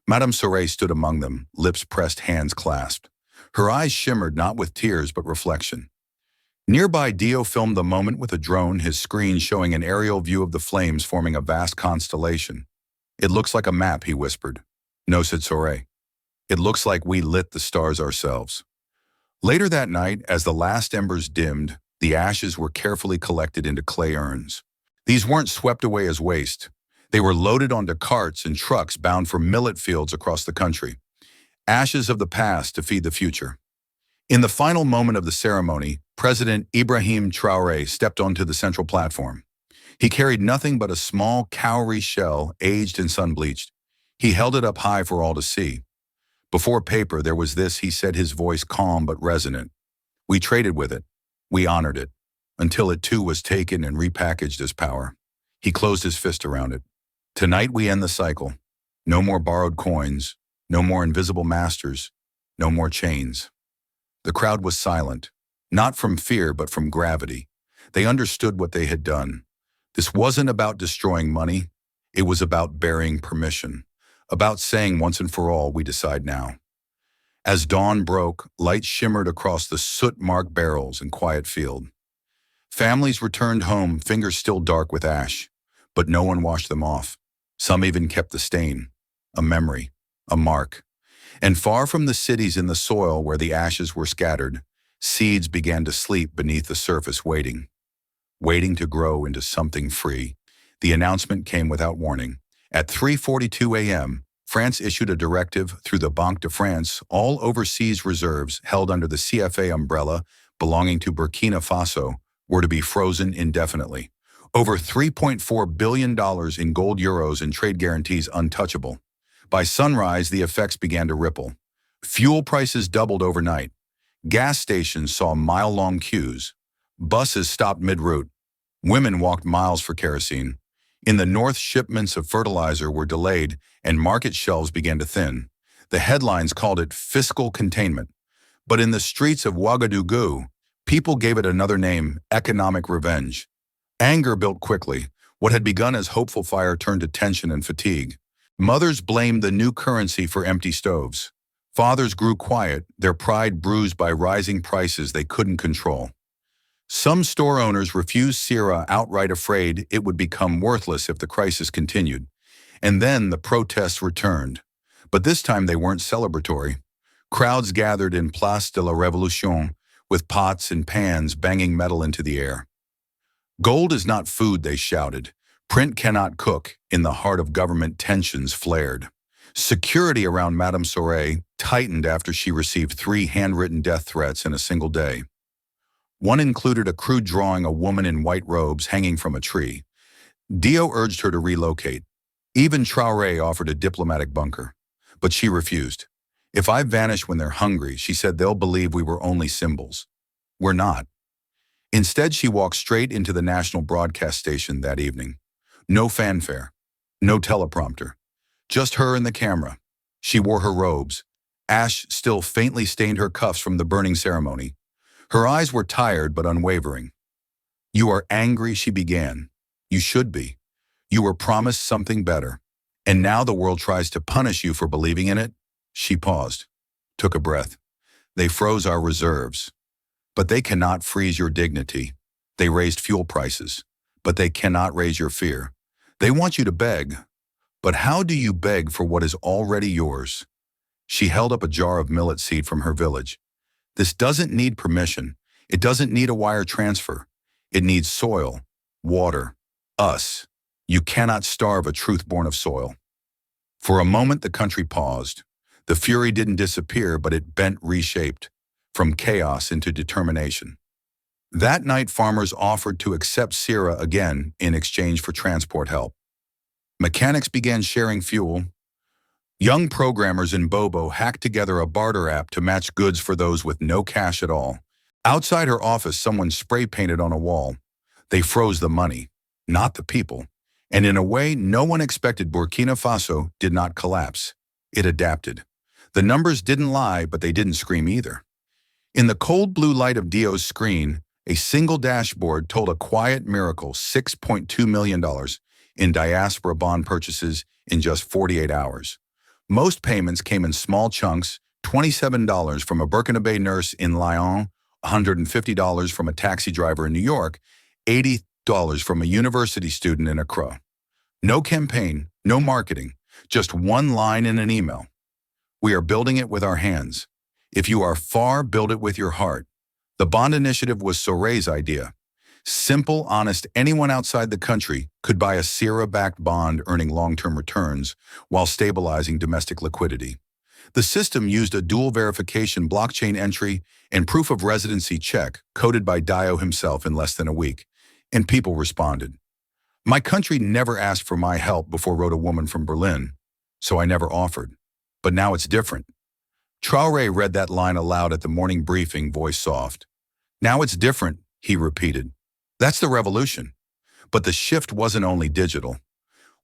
Madame Traoré stood among them, lips pressed, hands clasped. Her eyes shimmered not with tears but reflection. Nearby, Dio filmed the moment with a drone, his screen showing an aerial view of the flames forming a vast constellation. "It looks like a map," he whispered. "No," said Traoré. "It looks like we lit the stars ourselves." Later that night, as the last embers dimmed, the ashes were carefully collected into clay urns. These weren't swept away as waste. They were loaded onto carts and trucks bound for millet fields across the country. Ashes of the past to feed the future. In the final moment of the ceremony, President Ibrahim Traoré stepped onto the central platform. He carried nothing but a small cowrie shell, aged and sun-bleached. He held it up high for all to see. Before paper, there was this, he said, his voice calm but resonant. "We traded with it. We honored it. Until it too was taken and repackaged as power." He closed his fist around it. "Tonight we end the cycle. No more borrowed coins. No more invisible masters. No more chains." The crowd was silent, not from fear but from gravity. They understood what they had done. This wasn't about destroying money. It was about burying permission. About saying once and for all, "We decide now." As dawn broke, light shimmered across the soot-marked barrels and quiet field. Families returned home, fingers still dark with ash, but no one washed them off. Some even kept the stain, a memory, a mark. And far from the cities in the soil where the ashes were scattered, seeds began to sleep beneath the surface, waiting to grow into something free. The announcement came without warning. At 3:42 a.m., France issued a directive through the Banque de France. All overseas reserves held under the CFA umbrella belonging to Burkina Faso were to be frozen indefinitely. Over $3.4 billion in gold, euros, and trade guarantees untouchable. By sunrise, the effects began to ripple. Fuel prices doubled overnight. Gas stations saw mile-long queues. Buses stopped mid-route. Women walked miles for kerosene. In the north, shipments of fertilizer were delayed and market shelves began to thin. The headlines called it fiscal containment. But in the streets of Ouagadougou, people gave it another name: economic revenge. Anger built quickly. What had begun as hopeful fire turned to tension and fatigue. Mothers blamed the new currency for empty stoves. Fathers grew quiet, their pride bruised by rising prices they couldn't control. Some store owners refused Sierra, outright afraid it would become worthless if the crisis continued. And then the protests returned. But this time they weren't celebratory. Crowds gathered in Place de la Révolution with pots and pans banging metal into the air. "Gold is not food," they shouted. "Print cannot cook." In the heart of government, tensions flared. Security around Madame Traoré tightened after she received 3 handwritten death threats in a single day. One included a crude drawing a woman in white robes hanging from a tree. Dio urged her to relocate. Even Traoré offered a diplomatic bunker. But she refused. "If I vanish when they're hungry," she said, "they'll believe we were only symbols. We're not." Instead, she walked straight into the national broadcast station that evening. No fanfare, no teleprompter. Just her and the camera. She wore her robes. Ash still faintly stained her cuffs from the burning ceremony. Her eyes were tired but unwavering. "You are angry," she began. "You should be. You were promised something better. And now the world tries to punish you for believing in it?" She paused, took a breath. "They froze our reserves. But they cannot freeze your dignity. They raised fuel prices. But they cannot raise your fear. They want you to beg. But how do you beg for what is already yours?" She held up a jar of millet seed from her village. "This doesn't need permission. It doesn't need a wire transfer. It needs soil, water, us. You cannot starve a truth born of soil." For a moment, the country paused. The fury didn't disappear, but it bent reshaped, from chaos into determination. That night, farmers offered to accept Sira again in exchange for transport help. Mechanics began sharing fuel. Young programmers in Bobo hacked together a barter app to match goods for those with no cash at all. Outside her office, someone spray-painted on a wall. They froze the money, not the people. And in a way no one expected, Burkina Faso did not collapse. It adapted. The numbers didn't lie, but they didn't scream either. In the cold blue light of Dio's screen, a single dashboard told a quiet miracle: $6.2 million in diaspora bond purchases in just 48 hours. Most payments came in small chunks: $27 from a Burkina nurse in Lyon, $150 from a taxi driver in New York, $80 from a university student in Accra. No campaign, no marketing, just one line in an email. "We are building it with our hands. If you are far, build it with your heart." The bond initiative was Traoré's idea. Simple, honest, anyone outside the country could buy a Sira-backed bond, earning long-term returns while stabilizing domestic liquidity. The system used a dual verification blockchain entry and proof of residency check coded by Dio himself in less than a week, and people responded. "My country never asked for my help before," wrote a woman from Berlin, "so I never offered. But now it's different." Traoré read that line aloud at the morning briefing, voice soft. "Now it's different," he repeated. That's the revolution. But the shift wasn't only digital.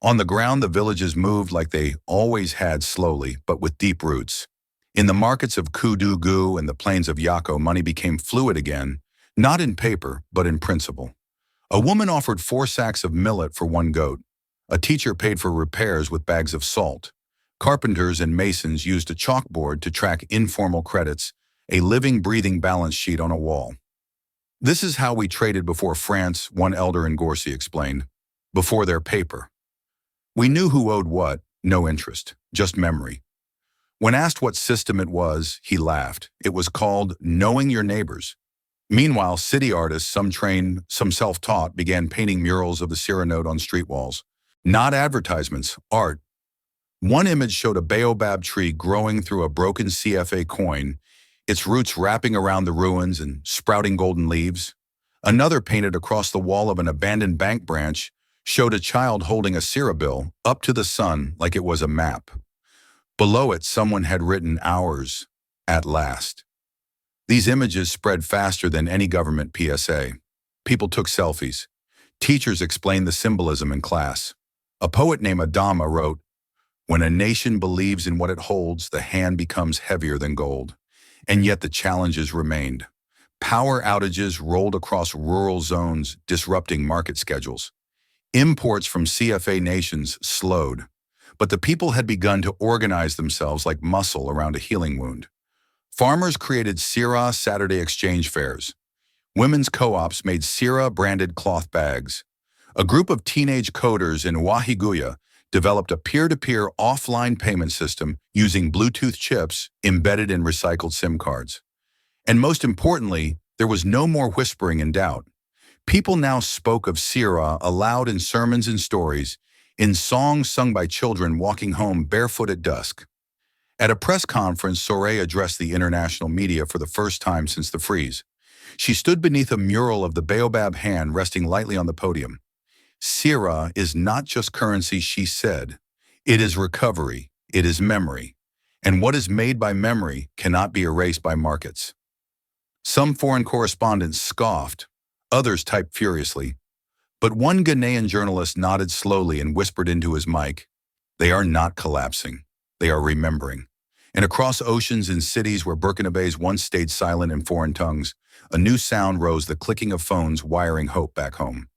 On the ground, the villages moved like they always had, slowly, but with deep roots. In the markets of Koudougou and the plains of Yako, money became fluid again, not in paper, but in principle. A woman offered 4 sacks of millet for 1 goat. A teacher paid for repairs with bags of salt. Carpenters and masons used a chalkboard to track informal credits, a living, breathing balance sheet on a wall. "This is how we traded before France," one elder in Gorcy explained. "Before their paper. We knew who owed what, no interest, just memory." When asked what system it was, he laughed. It was called knowing your neighbors. Meanwhile, city artists, some trained, some self-taught, began painting murals of the Sira note on street walls. Not advertisements, art. One image showed a baobab tree growing through a broken CFA coin, its roots wrapping around the ruins and sprouting golden leaves. Another, painted across the wall of an abandoned bank branch, showed a child holding a Sira bill up to the sun like it was a map. Below it, someone had written, "Ours, at last." These images spread faster than any government PSA. People took selfies. Teachers explained the symbolism in class. A poet named Adama wrote, "When a nation believes in what it holds, the hand becomes heavier than gold." And yet the challenges remained. Power outages rolled across rural zones, disrupting market schedules. Imports from CFA nations slowed, but the people had begun to organize themselves like muscle around a healing wound. Farmers created Sira Saturday exchange fairs. Women's co-ops made Sira-branded cloth bags. A group of teenage coders in Wahiguya developed a peer-to-peer offline payment system using Bluetooth chips embedded in recycled SIM cards. And most importantly, there was no more whispering and doubt. People now spoke of Sira aloud in sermons and stories, in songs sung by children walking home barefoot at dusk. At a press conference, Traoré addressed the international media for the first time since the freeze. She stood beneath a mural of the baobab hand resting lightly on the podium. "Sira is not just currency," she said. "It is recovery. It is memory. And what is made by memory cannot be erased by markets." Some foreign correspondents scoffed. Others typed furiously. But one Ghanaian journalist nodded slowly and whispered into his mic, They are not collapsing. They are remembering. And across oceans and cities where Burkinabés once stayed silent in foreign tongues, a new sound rose, the clicking of phones wiring hope back home.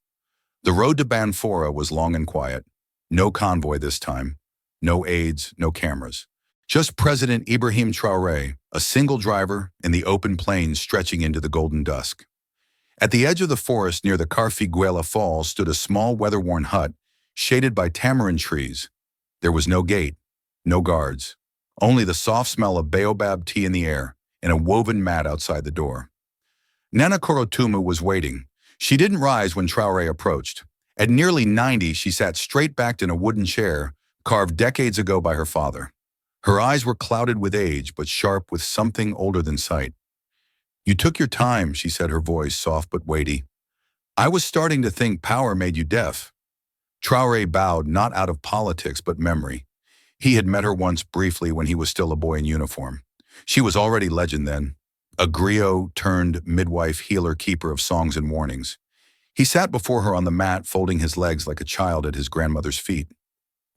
The road to Banfora was long and quiet. No convoy this time. No aides, no cameras. Just President Ibrahim Traoré, a single driver, in the open plains stretching into the golden dusk. At the edge of the forest near the Carfiguela Falls stood a small weather-worn hut, shaded by tamarind trees. There was no gate, no guards, only the soft smell of baobab tea in the air and a woven mat outside the door. Nana Korotumu was waiting. She didn't rise when Traoré approached. At nearly 90, she sat straight-backed in a wooden chair, carved decades ago by her father. Her eyes were clouded with age, but sharp with something older than sight. "You took your time," she said, her voice soft but weighty. "I was starting to think power made you deaf." Traoré bowed, not out of politics but memory. He had met her once briefly when he was still a boy in uniform. She was already legend then, a griot turned midwife, healer, keeper of songs and warnings. He sat before her on the mat, folding his legs like a child at his grandmother's feet.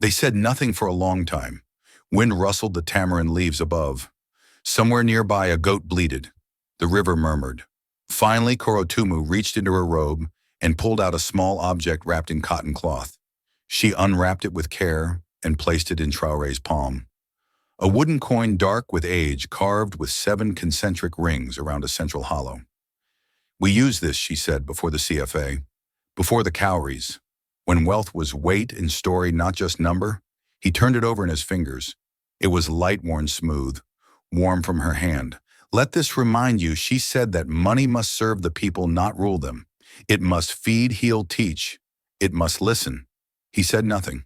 They said nothing for a long time. Wind rustled the tamarind leaves above. Somewhere nearby, a goat bleated. The river murmured. Finally, Korotumu reached into her robe and pulled out a small object wrapped in cotton cloth. She unwrapped it with care and placed it in Traoré's palm. A wooden coin dark with age, carved with 7 concentric rings around a central hollow. "We use this," she said, before the CFA, before the cowries. When wealth was weight and story, not just number. He turned it over in his fingers. It was light-worn smooth, warm from her hand. "Let this remind you," she said, "that money must serve the people, not rule them. It must feed, heal, teach. It must listen." He said nothing,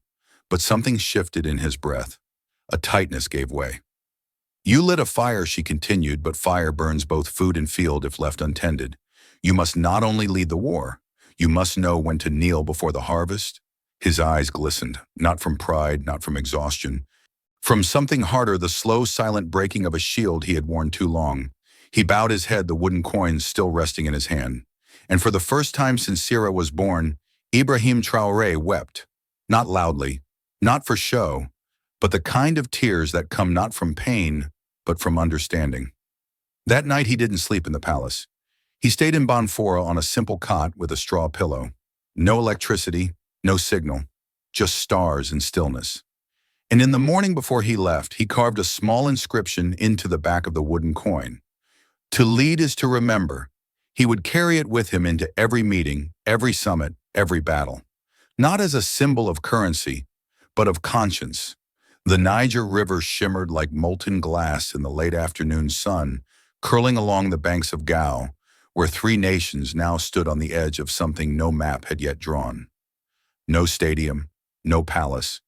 but something shifted in his breath. A tightness gave way. "You lit a fire," she continued, "but fire burns both food and field if left untended. You must not only lead the war, you must know when to kneel before the harvest." His eyes glistened, not from pride, not from exhaustion. From something harder, the slow, silent breaking of a shield he had worn too long. He bowed his head, the wooden coins still resting in his hand. And for the first time since Sira was born, Ibrahim Traoré wept. Not loudly, not for show, but the kind of tears that come not from pain, but from understanding. That night he didn't sleep in the palace. He stayed in Banfora on a simple cot with a straw pillow. No electricity, no signal, just stars and stillness. And in the morning before he left, he carved a small inscription into the back of the wooden coin. "To lead is to remember." He would carry it with him into every meeting, every summit, every battle. Not as a symbol of currency, but of conscience. The Niger River shimmered like molten glass in the late afternoon sun, curling along the banks of Gao, where 3 nations now stood on the edge of something no map had yet drawn. No stadium, no palace,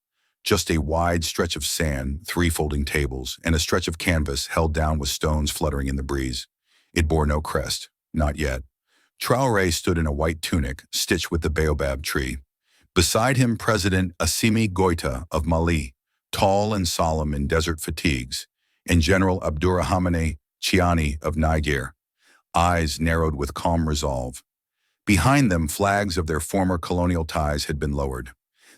just a wide stretch of sand, 3 folding tables, and a stretch of canvas held down with stones fluttering in the breeze. It bore no crest, not yet. Traoré stood in a white tunic, stitched with the baobab tree. Beside him, President Assimi Goïta of Mali, tall and solemn in desert fatigues, and General Abdourahmane Chiani of Niger, eyes narrowed with calm resolve. Behind them, flags of their former colonial ties had been lowered.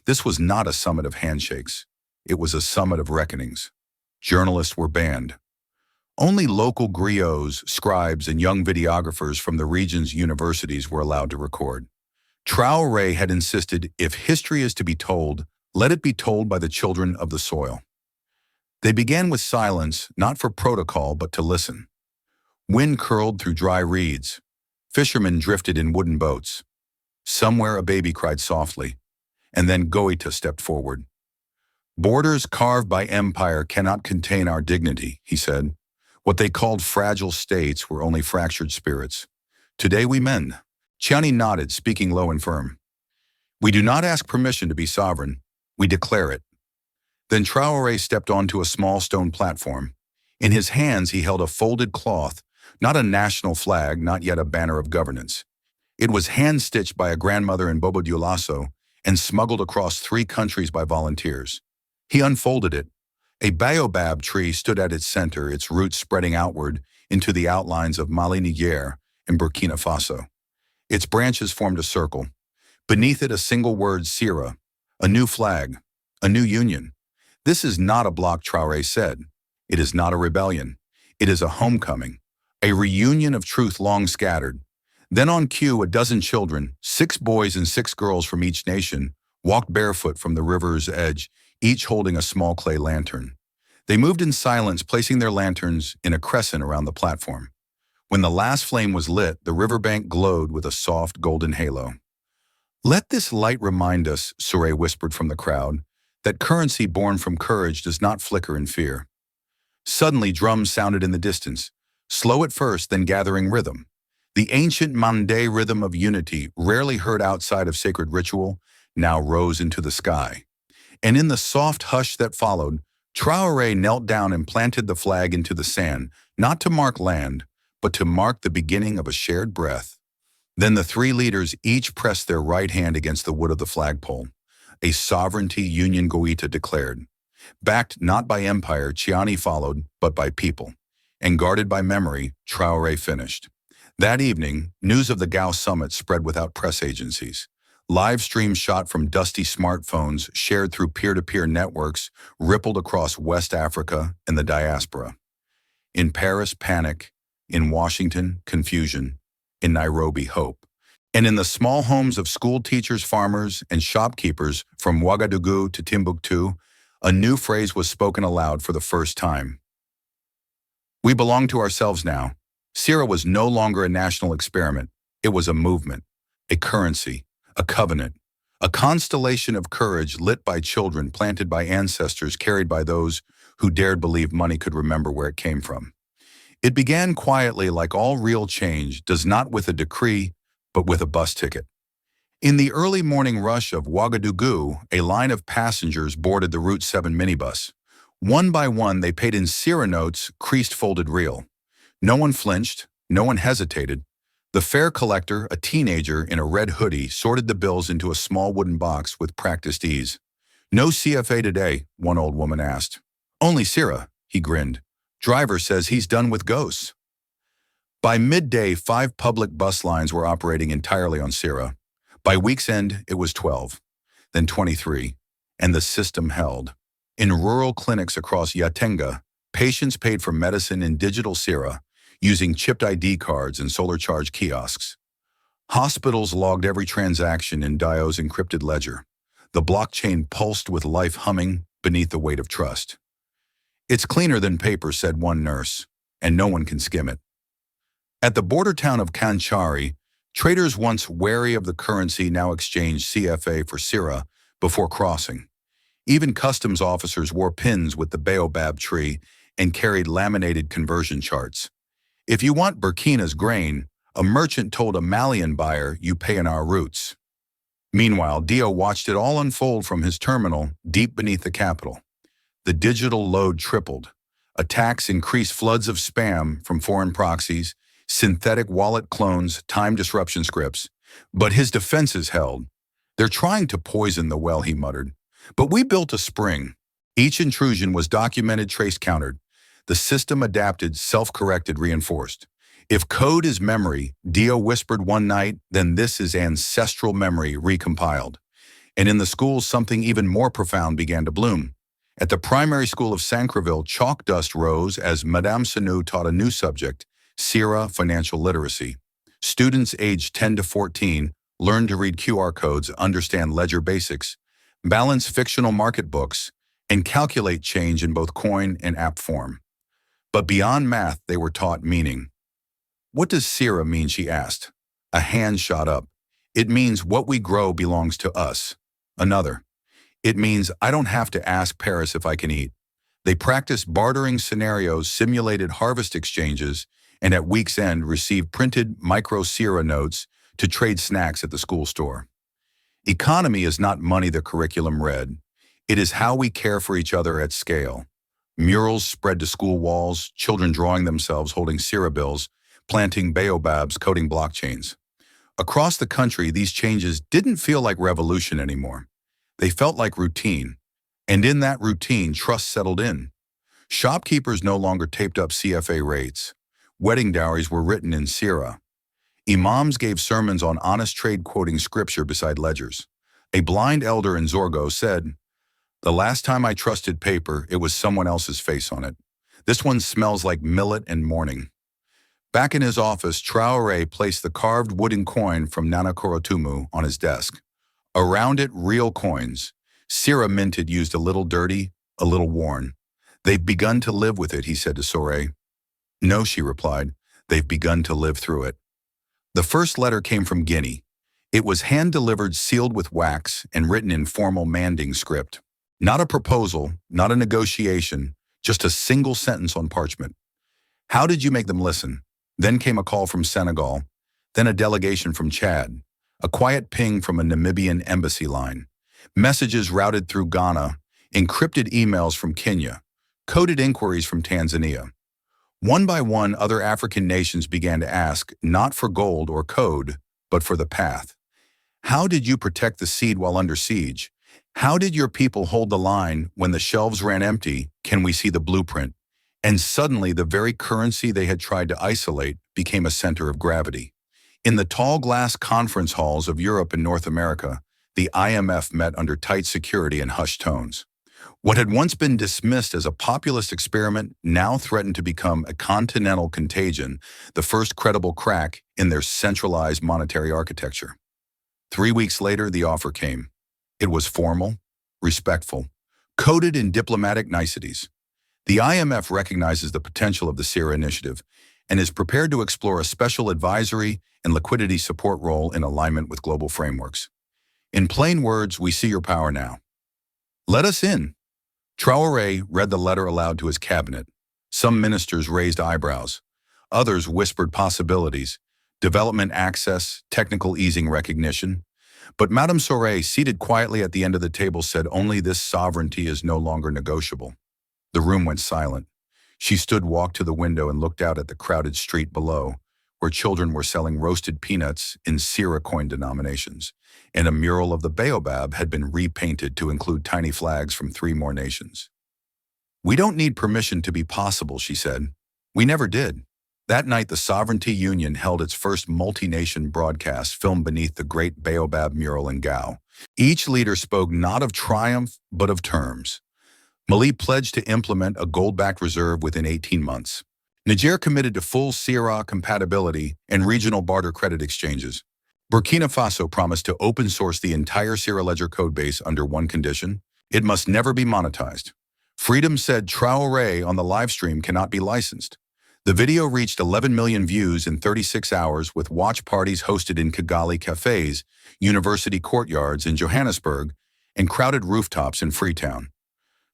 This was not a summit of handshakes. It was a summit of reckonings. Journalists were banned. Only local griots, scribes, and young videographers from the region's universities were allowed to record. Traoré had insisted, if history is to be told, let it be told by the children of the soil. They began with silence, not for protocol, but to listen. Wind curled through dry reeds. Fishermen drifted in wooden boats. Somewhere a baby cried softly, and then Goïta stepped forward. "Borders carved by empire cannot contain our dignity," he said. "What they called fragile states were only fractured spirits. Today we mend." Chiani nodded, speaking low and firm. "We do not ask permission to be sovereign. We declare it." Then Traoré stepped onto a small stone platform. In his hands he held a folded cloth, not a national flag, not yet a banner of governance. It was hand-stitched by a grandmother in Bobo Dioulasso and smuggled across 3 countries by volunteers. He unfolded it. A baobab tree stood at its center, its roots spreading outward into the outlines of Mali, Niger, and Burkina Faso. Its branches formed a circle. Beneath it, a single word, Sira, a new flag, a new union. This is not a block, Traoré said. It is not a rebellion. It is a homecoming, a reunion of truth long scattered. Then on cue, a dozen children, 6 boys and 6 girls from each nation, walked barefoot from the river's edge, each holding a small clay lantern. They moved in silence, placing their lanterns in a crescent around the platform. When the last flame was lit, the riverbank glowed with a soft golden halo. "Let this light remind us," Traoré whispered from the crowd, "that currency born from courage does not flicker in fear." Suddenly, drums sounded in the distance, slow at first, then gathering rhythm. The ancient Mande rhythm of unity, rarely heard outside of sacred ritual, now rose into the sky. And in the soft hush that followed, Traoré knelt down and planted the flag into the sand, not to mark land, but to mark the beginning of a shared breath. Then the 3 leaders each pressed their right hand against the wood of the flagpole. A sovereignty union Goita declared. Backed not by empire, Chiani followed, but by people. And guarded by memory, Traoré finished. That evening, news of the Gao summit spread without press agencies. Live streams shot from dusty smartphones, shared through peer-to-peer networks, rippled across West Africa and the diaspora. In Paris, panic. In Washington, confusion. In Nairobi, hope. And in the small homes of school teachers, farmers, and shopkeepers from Ouagadougou to Timbuktu, a new phrase was spoken aloud for the first time. We belong to ourselves now. CFA was no longer a national experiment. It was a movement, a currency, a covenant, a constellation of courage lit by children, planted by ancestors, carried by those who dared believe money could remember where it came from. It began quietly, like all real change, does not with a decree, but with a bus ticket. In the early morning rush of Ouagadougou, a line of passengers boarded the Route 7 minibus. One by one, they paid in CFA notes, creased folded real. No one flinched, no one hesitated. The fare collector, a teenager in a red hoodie, sorted the bills into a small wooden box with practiced ease. "No CFA today," one old woman asked. "Only CFA," he grinned. "Driver says he's done with ghosts." By midday, 5 public bus lines were operating entirely on CFA. By week's end, it was 12, then 23, and the system held. In rural clinics across Yatenga, patients paid for medicine in digital CFA, using chipped ID cards and solar-charged kiosks. Hospitals logged every transaction in Dio's encrypted ledger. The blockchain pulsed with life humming beneath the weight of trust. "It's cleaner than paper," said one nurse, "and no one can skim it." At the border town of Kanchari, traders once wary of the currency now exchanged CFA for CFA before crossing. Even customs officers wore pins with the baobab tree and carried laminated conversion charts. If you want Burkina's grain, a merchant told a Malian buyer, "You pay in our roots." Meanwhile, Dio watched it all unfold from his terminal deep beneath the capital. The digital load tripled. Attacks increased, floods of spam from foreign proxies, synthetic wallet clones, time disruption scripts. But his defenses held. "They're trying to poison the well," he muttered. "But we built a spring." Each intrusion was documented, traced, countered. The system adapted, self-corrected, reinforced. "If code is memory," Dio whispered one night, "then this is ancestral memory recompiled." And in the schools, something even more profound began to bloom. At the primary school of Sancreville, chalk dust rose as Madame Sanu taught a new subject, CFA financial literacy. Students aged 10 to 14 learned to read QR codes, understand ledger basics, balance fictional market books, and calculate change in both coin and app form. But beyond math, they were taught meaning. "What does CFA mean?" she asked. A hand shot up. "It means what we grow belongs to us." Another. "It means I don't have to ask Paris if I can eat." They practiced bartering scenarios, simulated harvest exchanges, and at week's end received printed micro CFA notes to trade snacks at the school store. Economy is not money, the curriculum read. It is how we care for each other at scale. Murals spread to school walls, children drawing themselves holding CFA bills, planting baobabs, coding blockchains. Across the country, these changes didn't feel like revolution anymore. They felt like routine. And in that routine, trust settled in. Shopkeepers no longer taped up CFA rates. Wedding dowries were written in CFA. Imams gave sermons on honest trade, quoting scripture beside ledgers. A blind elder in Zorgo said, The last time I trusted paper, it was someone else's face on it. This one smells like millet and morning. Back in his office, Traoré placed the carved wooden coin from Nana Korotumu on his desk. Around it, real coins. Sira minted used a little dirty, a little worn. They've begun to live with it, he said to Soré. No, she replied. They've begun to live through it. The first letter came from Guinea. It was hand-delivered, sealed with wax, and written in formal Manding script. Not a proposal, not a negotiation, just a single sentence on parchment. How did you make them listen? Then came a call from Senegal, then a delegation from Chad, a quiet ping from a Namibian embassy line, messages routed through Ghana, encrypted emails from Kenya, coded inquiries from Tanzania. One by one, other African nations began to ask, not for gold or code, but for the path. How did you protect the seed while under siege? How did your people hold the line when the shelves ran empty? Can we see the blueprint? And suddenly, the very currency they had tried to isolate became a center of gravity. In the tall glass conference halls of Europe and North America, the IMF met under tight security and hushed tones. What had once been dismissed as a populist experiment now threatened to become a continental contagion, the first credible crack in their centralized monetary architecture. 3 weeks later, the offer came. It was formal, respectful, coded in diplomatic niceties. The IMF recognizes the potential of the CIRA initiative and is prepared to explore a special advisory and liquidity support role in alignment with global frameworks. In plain words, we see your power now. Let us in. Traoré read the letter aloud to his cabinet. Some ministers raised eyebrows. Others whispered possibilities, development access, technical easing recognition. But Madame Soré, seated quietly at the end of the table, said only this sovereignty is no longer negotiable. The room went silent. She walked to the window and looked out at the crowded street below, where children were selling roasted peanuts in Sira coin denominations, and a mural of the baobab had been repainted to include tiny flags from 3 more nations. We don't need permission to be possible, she said. We never did. That night, the Sovereignty Union held its first multi-nation broadcast filmed beneath the great baobab mural in Gao. Each leader spoke not of triumph, but of terms. Mali pledged to implement a gold-backed reserve within 18 months. Niger committed to full CRA compatibility and regional barter credit exchanges. Burkina Faso promised to open-source the entire CRA ledger codebase under one condition: it must never be monetized. Freedom said Traoré on the livestream cannot be licensed. The video reached 11 million views in 36 hours with watch parties hosted in Kigali cafes, university courtyards in Johannesburg, and crowded rooftops in Freetown.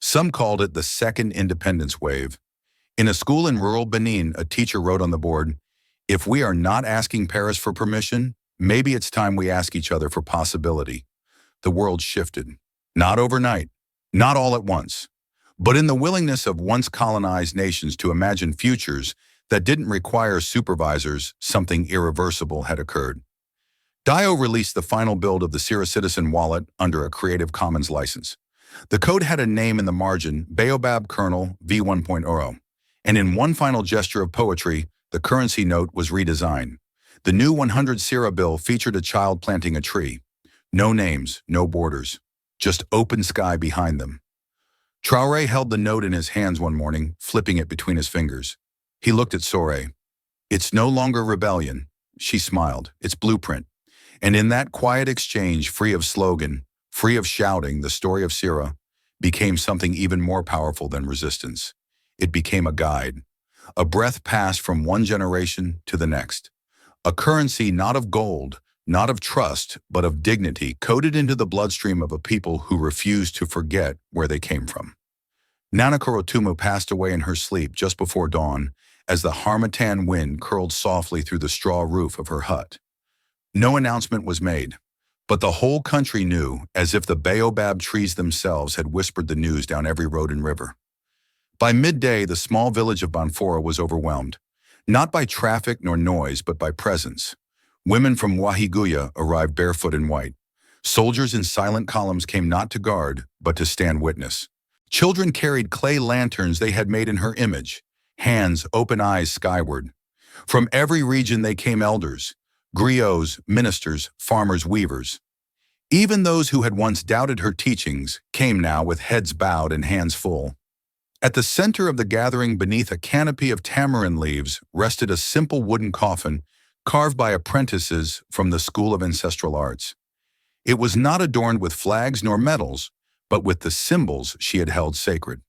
Some called it the second independence wave. In a school in rural Benin, a teacher wrote on the board, "If we are not asking Paris for permission, maybe it's time we ask each other for possibility." The world shifted. Not overnight, not all at once, but in the willingness of once colonized nations to imagine futures that didn't require supervisors, something irreversible had occurred. Dio released the final build of the CIRA Citizen wallet under a Creative Commons license. The code had a name in the margin, Baobab Kernel V1.0, and in one final gesture of poetry, the currency note was redesigned. The new 100 CIRA bill featured a child planting a tree. No names, no borders, just open sky behind them. Traoré held the note in his hands one morning, flipping it between his fingers. He looked at Soré. "It's no longer rebellion," she smiled. "It's blueprint." And in that quiet exchange, free of slogan, free of shouting, the story of CIRA became something even more powerful than resistance. It became a guide, a breath passed from one generation to the next. A currency not of gold, not of trust, but of dignity, coded into the bloodstream of a people who refused to forget where they came from. Nana Korotumu passed away in her sleep just before dawn as the harmattan wind curled softly through the straw roof of her hut. No announcement was made, but the whole country knew, as if the baobab trees themselves had whispered the news down every road and river. By midday, the small village of Banfora was overwhelmed, not by traffic nor noise, but by presence. Women from Wahiguya arrived barefoot and white. Soldiers in silent columns came not to guard, but to stand witness. Children carried clay lanterns they had made in her image, hands, open eyes skyward. From every region they came elders, griots, ministers, farmers, weavers. Even those who had once doubted her teachings came now with heads bowed and hands full. At the center of the gathering, beneath a canopy of tamarind leaves, rested a simple wooden coffin carved by apprentices from the School of Ancestral Arts. It was not adorned with flags nor medals, but with the symbols she had held sacred.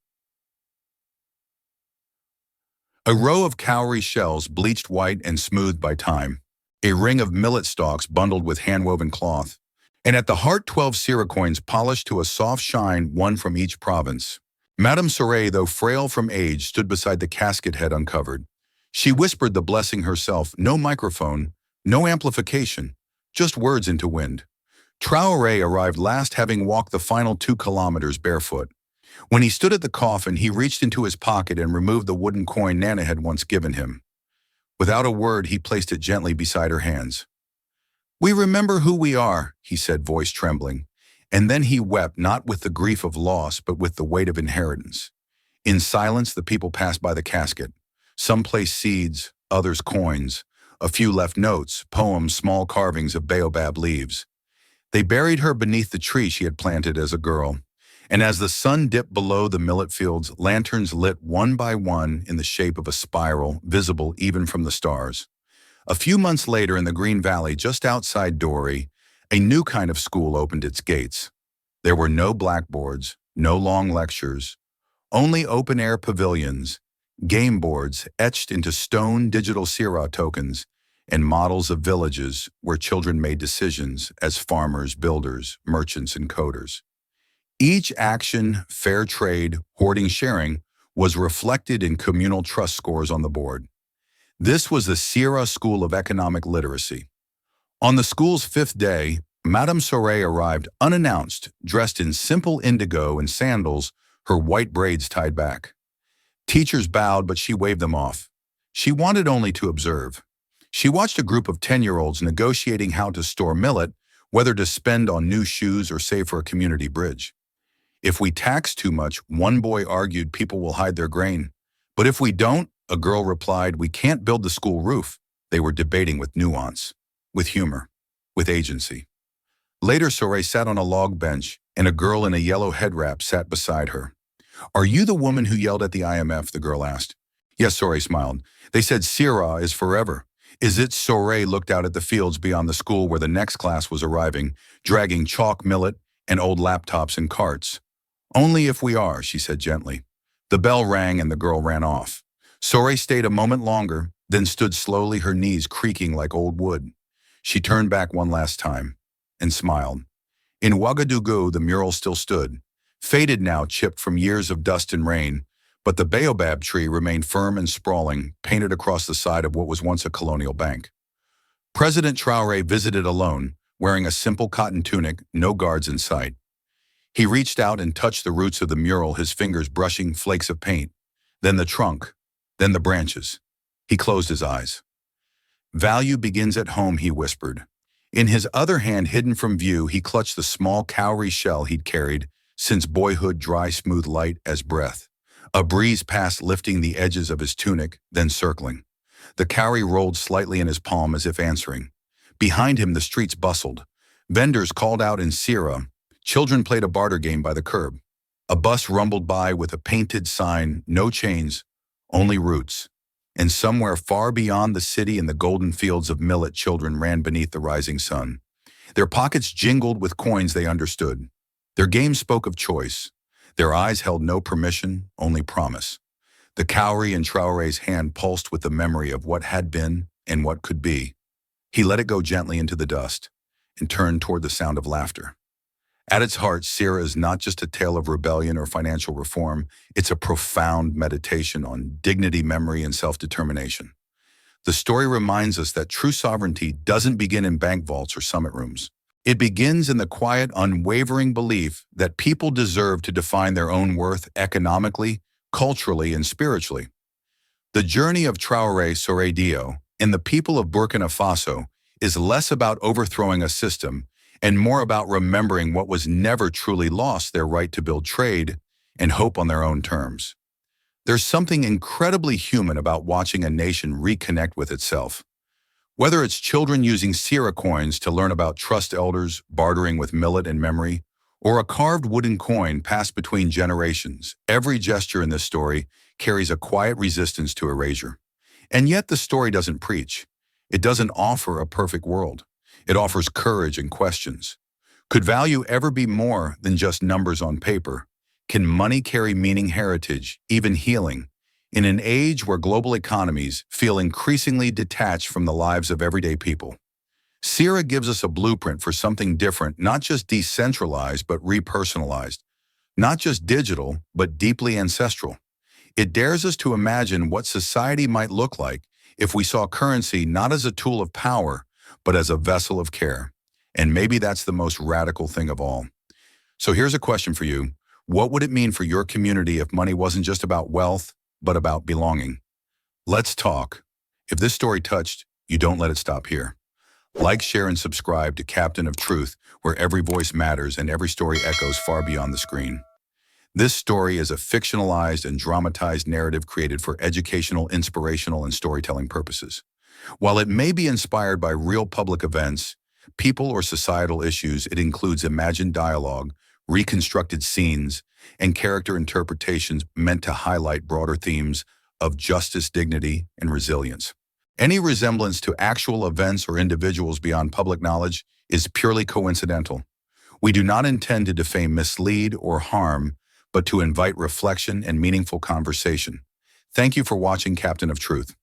A row of cowrie shells bleached white and smoothed by time, a ring of millet stalks bundled with hand-woven cloth, and at the heart 12 Sira coins polished to a soft shine, one from each province. Madame Traoré, though frail from age, stood beside the casket, head uncovered. She whispered the blessing herself, no microphone, no amplification, just words into wind. Traoré arrived last, having walked the final 2 kilometers barefoot. When he stood at the coffin, he reached into his pocket and removed the wooden coin Nana had once given him. Without a word, he placed it gently beside her hands. "We remember who we are," he said, voice trembling. And then he wept, not with the grief of loss, but with the weight of inheritance. In silence, the people passed by the casket. Some placed seeds, others coins. A few left notes, poems, small carvings of baobab leaves. They buried her beneath the tree she had planted as a girl. And as the sun dipped below the millet fields, lanterns lit one by one in the shape of a spiral, visible even from the stars. A few months later, in the Green Valley, just outside Dori, a new kind of school opened its gates. There were no blackboards, no long lectures, only open-air pavilions, game boards etched into stone, digital Sira tokens, and models of villages where children made decisions as farmers, builders, merchants, and coders. Each action, fair trade, hoarding, sharing, was reflected in communal trust scores on the board. This was the Sira School of Economic Literacy. On the school's 5th day, Madame Traoré arrived unannounced, dressed in simple indigo and sandals, her white braids tied back. Teachers bowed, but she waved them off. She wanted only to observe. She watched a group of 10-year-olds negotiating how to store millet, whether to spend on new shoes or save for a community bridge. If we tax too much, one boy argued, people will hide their grain. But if we don't, a girl replied, we can't build the school roof. They were debating with nuance, with humor, with agency. Later, Traoré sat on a log bench, and a girl in a yellow head wrap sat beside her. "Are you the woman who yelled at the IMF?" the girl asked. "Yes," Traoré smiled. "They said Sira is forever." "Is it?" Traoré looked out at the fields beyond the school where the next class was arriving, dragging chalk, millet, and old laptops and carts. "Only if we are," she said gently. The bell rang and the girl ran off. Traoré stayed a moment longer, then stood slowly, her knees creaking like old wood. She turned back one last time and smiled. In Ouagadougou, the mural still stood, faded now, chipped from years of dust and rain, but the baobab tree remained firm and sprawling, painted across the side of what was once a colonial bank. President Traoré visited alone, wearing a simple cotton tunic, no guards in sight. He reached out and touched the roots of the mural, his fingers brushing flakes of paint, then the trunk, then the branches. He closed his eyes. "Value begins at home," he whispered. In his other hand, hidden from view, he clutched the small cowrie shell he'd carried since boyhood, dry, smooth, light as breath. A breeze passed, lifting the edges of his tunic, then circling. The cowrie rolled slightly in his palm as if answering. Behind him, the streets bustled. Vendors called out in Sira. Children played a barter game by the curb. A bus rumbled by with a painted sign, no chains, only roots. And somewhere far beyond the city, in the golden fields of millet, children ran beneath the rising sun. Their pockets jingled with coins they understood. Their game spoke of choice. Their eyes held no permission, only promise. The cowrie in Traoré's hand pulsed with the memory of what had been and what could be. He let it go gently into the dust and turned toward the sound of laughter. At its heart, Sira is not just a tale of rebellion or financial reform. It's a profound meditation on dignity, memory, and self-determination. The story reminds us that true sovereignty doesn't begin in bank vaults or summit rooms. It begins in the quiet, unwavering belief that people deserve to define their own worth economically, culturally, and spiritually. The journey of Traoré Soredio and the people of Burkina Faso is less about overthrowing a system and more about remembering what was never truly lost, their right to build trade and hope on their own terms. There's something incredibly human about watching a nation reconnect with itself. Whether it's children using Sierra coins to learn about trust elders, bartering with millet and memory, or a carved wooden coin passed between generations, every gesture in this story carries a quiet resistance to erasure. And yet the story doesn't preach. It doesn't offer a perfect world. It offers courage and questions. Could value ever be more than just numbers on paper? Can money carry meaning, heritage, even healing? In an age where global economies feel increasingly detached from the lives of everyday people, Sierra gives us a blueprint for something different, not just decentralized, but repersonalized, not just digital, but deeply ancestral. It dares us to imagine what society might look like if we saw currency not as a tool of power, but as a vessel of care. And maybe that's the most radical thing of all. So here's a question for you. What would it mean for your community if money wasn't just about wealth, but about belonging? Let's talk. If this story touched you, don't let it stop here. Like, share, and subscribe to Captain of Truth, where every voice matters and every story echoes far beyond the screen. This story is a fictionalized and dramatized narrative created for educational, inspirational, and storytelling purposes. While it may be inspired by real public events, people, or societal issues, it includes imagined dialogue, reconstructed scenes, and character interpretations meant to highlight broader themes of justice, dignity, and resilience. Any resemblance to actual events or individuals beyond public knowledge is purely coincidental. We do not intend to defame, mislead, or harm, but to invite reflection and meaningful conversation. Thank you for watching Captain of Truth.